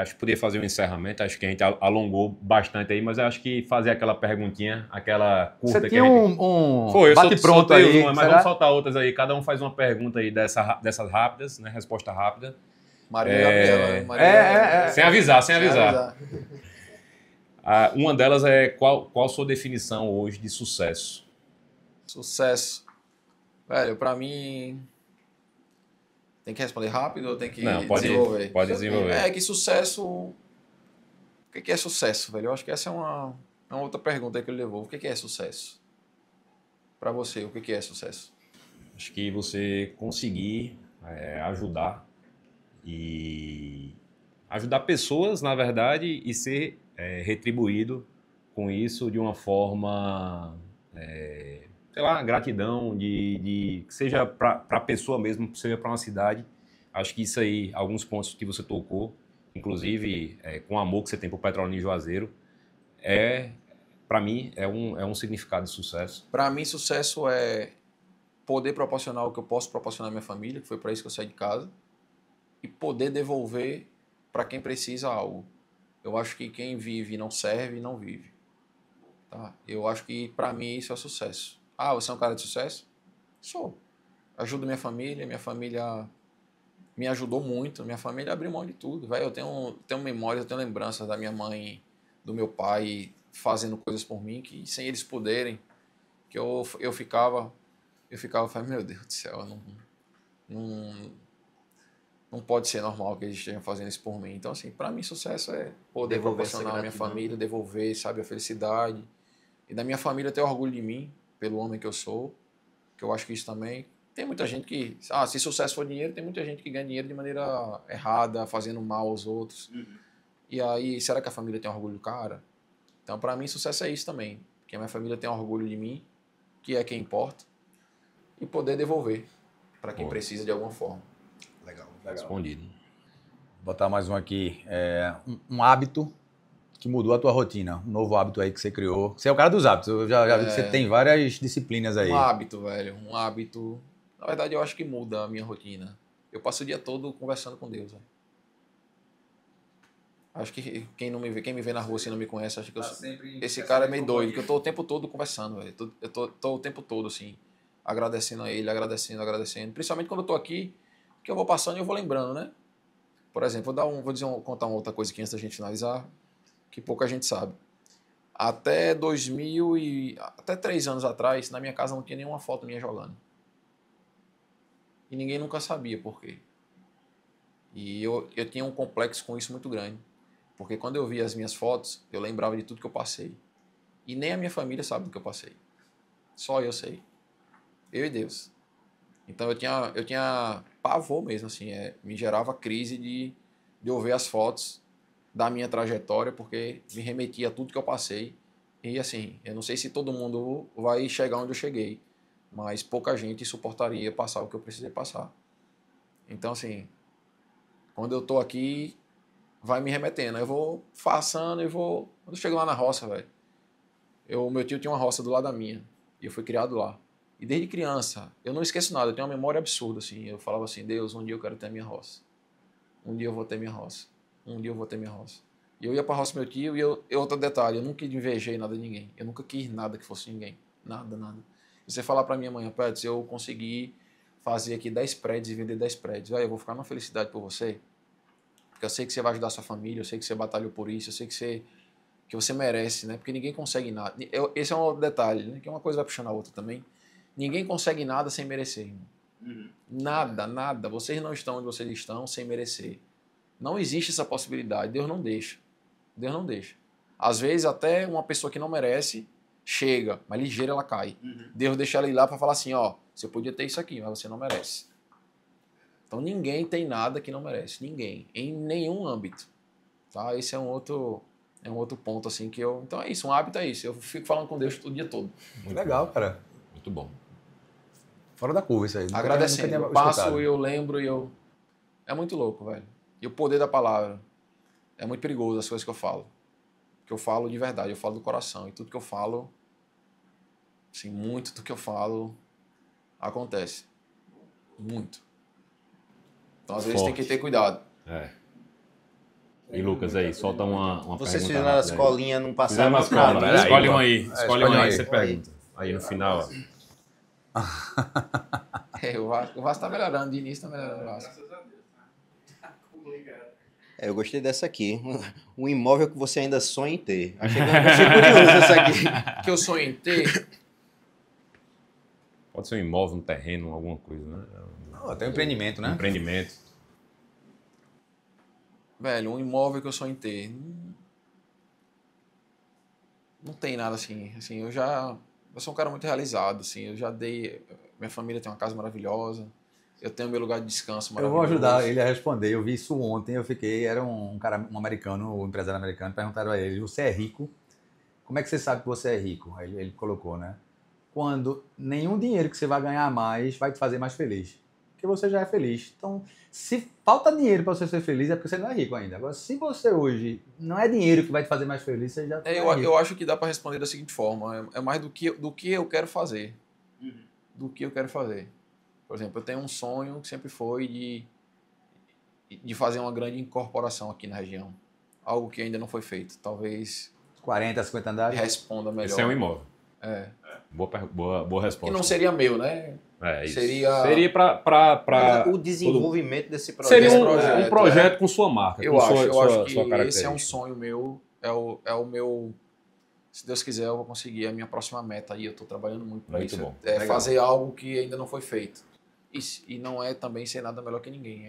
Acho que podia fazer um encerramento, acho que a gente alongou bastante aí, mas acho que fazer aquela perguntinha, aquela curta. Você tinha um bate-pronto aí, mas vamos soltar outras aí, cada um faz uma pergunta aí dessas rápidas, né? Resposta rápida. Maria Sem avisar. Uma delas é qual sua definição hoje de sucesso? Sucesso. Velho, pra mim... Tem que responder rápido ou tem que desenvolver? Pode desenvolver. É que sucesso... O que é sucesso, velho? Eu acho que essa é uma outra pergunta que ele levou. O que é sucesso? Para você, o que é sucesso? Acho que você conseguir ajudar pessoas, na verdade, e ser retribuído com isso de uma forma... sei lá, gratidão, que seja para a pessoa mesmo, seja para uma cidade. Acho que isso aí, alguns pontos que você tocou, inclusive com o amor que você tem por Petrolina e Juazeiro, para mim, é um significado de sucesso. Para mim, sucesso é poder proporcionar o que eu posso proporcionar à minha família, que foi para isso que eu saí de casa, e poder devolver para quem precisa algo. Eu acho que quem vive e não serve, não vive. Tá? Eu acho que para mim isso é sucesso. Ah, você é um cara de sucesso? Sou. Ajudo minha família me ajudou muito, minha família abriu mão de tudo. Véio, eu tenho memórias, eu tenho lembranças da minha mãe, do meu pai fazendo coisas por mim, que sem eles poderem, que eu ficava, falando, meu Deus do céu, não pode ser normal que eles estejam fazendo isso por mim. Então, assim, para mim, sucesso é poder Devolver proporcionar essa à minha gratidão. família, devolver, sabe, a felicidade. E da minha família ter orgulho de mim, pelo homem que eu sou, que eu acho que isso também... Tem muita gente que... se sucesso for dinheiro, tem muita gente que ganha dinheiro de maneira errada, fazendo mal aos outros. E aí, será que a família tem orgulho do cara? Então, para mim, sucesso é isso também. Que a minha família tem orgulho de mim, que é quem importa, e poder devolver para quem precisa de alguma forma. Legal. Respondido. Vou botar mais um aqui. Um hábito que mudou a tua rotina. Um novo hábito aí que você criou. Você é o cara dos hábitos. Eu já vi que você tem várias disciplinas aí. Um hábito, velho. Um hábito... Na verdade, eu acho que muda a minha rotina. Eu passo o dia todo conversando com Deus, velho. Acho que quem me vê na rua assim não me conhece, acha que esse cara é meio doido, que eu tô o tempo todo conversando, velho. Eu tô o tempo todo, assim, agradecendo a ele, agradecendo. Principalmente quando eu tô aqui, que eu vou passando e eu vou lembrando, né? Por exemplo, contar uma outra coisa aqui antes da gente finalizar, que pouca gente sabe. Até 3 anos atrás, na minha casa não tinha nenhuma foto minha jogando. E ninguém nunca sabia por quê. E eu tinha um complexo com isso muito grande. Porque quando eu via as minhas fotos, eu lembrava de tudo que eu passei. E nem a minha família sabe do que eu passei. Só eu sei. Eu e Deus. Então eu tinha pavor mesmo, assim. Me gerava crise de eu ver as fotos da minha trajetória, porque me remetia a tudo que eu passei. E assim, eu não sei se todo mundo vai chegar onde eu cheguei, mas pouca gente suportaria passar o que eu precisei passar. Então, assim, quando eu tô aqui, vai me remetendo. Eu vou passando, Quando eu chego lá na roça, velho, meu tio tinha uma roça do lado da minha, e eu fui criado lá. E desde criança, eu não esqueço nada, eu tenho uma memória absurda, assim. Eu falava assim, Deus, um dia eu quero ter a minha roça. Um dia eu vou ter minha roça. Um dia eu vou ter minha roça. E eu ia pra roça do meu tio, e outro detalhe, eu nunca invejei nada de ninguém. Eu nunca quis nada que fosse ninguém. Nada. Você falar pra minha mãe, Pet, se eu conseguir fazer aqui 10 prédios e vender 10 prédios, eu vou ficar numa felicidade por você. Porque eu sei que você vai ajudar a sua família, eu sei que você batalhou por isso, eu sei que você merece, né? Porque ninguém consegue nada. Esse é um outro detalhe, né? Que uma coisa vai puxando a outra também. Ninguém consegue nada sem merecer, irmão. Nada. Vocês não estão onde vocês estão sem merecer. Não existe essa possibilidade. Deus não deixa. Às vezes até uma pessoa que não merece chega, mas ligeira ela cai. Deus deixa ela ir lá para falar assim, ó, você podia ter isso aqui, mas você não merece. Então ninguém tem nada que não merece. Ninguém. Em nenhum âmbito. Tá? Esse é um outro ponto assim que eu... Então é isso, um hábito é isso. Eu fico falando com Deus o dia todo. Muito legal, cara. Muito bom. Fora da curva isso aí. Agradecendo. Eu passo, eu lembro, É muito louco, velho. E o poder da palavra. É muito perigoso as coisas que eu falo. Que eu falo de verdade, eu falo do coração. E tudo que eu falo, assim, muito do que eu falo acontece. Muito. Então, às vezes, tem que ter cuidado. E Lucas, aí, solta uma Vocês pergunta fizeram as rápida aí. colinhas, não passaram Fizemos as pra colas, mim. né? Escolhe pô. uma aí. Escolhe uma aí, você Vai. pergunta. Aí no final, ó. O Vasco tá melhorando, de início tá melhorando o Vasco. Eu gostei dessa aqui. Um imóvel que você ainda sonha em ter. Achei curioso essa aqui. Que eu sonho em ter... Pode ser um imóvel, um terreno, alguma coisa, né? Tem um empreendimento, né? Empreendimento. Velho, um imóvel que eu sonho em ter... Não tem nada assim. Eu sou um cara muito realizado, assim. Eu já dei... Minha família tem uma casa maravilhosa. Eu tenho meu lugar de descanso Eu maravilhoso. vou ajudar ele a responder. Eu vi isso ontem, era um cara, um americano, um empresário americano, perguntaram a ele, você é rico? Como é que você sabe que você é rico? Aí ele colocou, né? Quando nenhum dinheiro que você vai ganhar mais vai te fazer mais feliz. porque você já é feliz. Então, se falta dinheiro para você ser feliz, é porque você não é rico ainda. Agora, se você hoje não é dinheiro que vai te fazer mais feliz, você já é rico. Eu acho que dá para responder da seguinte forma: é mais do que eu quero fazer. Do que eu quero fazer. Por exemplo, eu tenho um sonho que sempre foi de fazer uma grande incorporação aqui na região. Algo que ainda não foi feito. Talvez 40, 50 andares. Responda melhor. Esse é um imóvel. É. Boa resposta. Que não seria meu, né? Isso. Seria para o desenvolvimento desse projeto. Seria um projeto com sua marca, eu com acho sua que característica. esse é um sonho meu, é o meu... Se Deus quiser, eu vou conseguir a minha próxima meta aí. Eu estou trabalhando muito para isso. Bom. É fazer algo que ainda não foi feito. E não é também ser nada melhor que ninguém.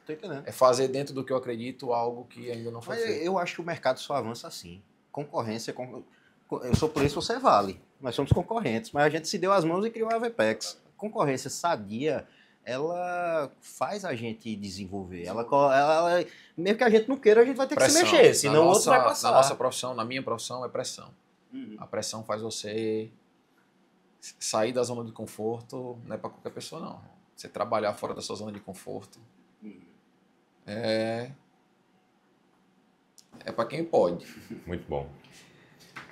Tô entendendo. É fazer dentro do que eu acredito algo que ainda não foi feito. Eu acho que o mercado só avança assim. Concorrência, eu sou por isso, você vale. Nós somos concorrentes, mas a gente se deu as mãos e criou a VPEX. Concorrência sadia, ela faz a gente desenvolver. Ela, mesmo que a gente não queira, a gente vai ter que se mexer, senão o outro vai passar. Na nossa profissão, na minha profissão, é pressão. A pressão faz você sair da zona de conforto, não é para qualquer pessoa, não. Você trabalhar fora da sua zona de conforto é para quem pode. Muito bom.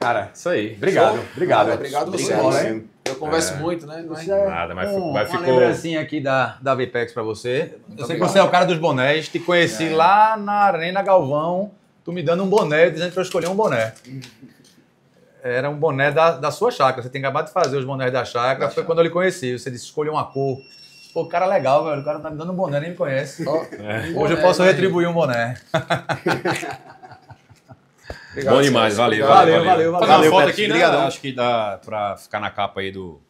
Cara, isso aí. Obrigado. Obrigado. Obrigado você. Eu converso muito, né? Nada, mas uma ficou... lembrancinha aqui da VPEX pra você. Eu sei que você é o cara dos bonés. Te conheci lá na Arena Galvão, tu me dando um boné, dizendo que eu escolhi um boné. Era um boné da sua chácara. Você tem acabado de fazer os bonés da chácara. Foi quando eu lhe conheci. Você disse, escolheu uma cor. Pô, cara legal, velho. O cara tá me dando um boné, nem me conhece. Hoje eu posso retribuir um boné. Obrigado, bom demais, valeu. Valeu. Fazer uma foto aqui, né? Obrigadão. Acho que dá pra ficar na capa aí do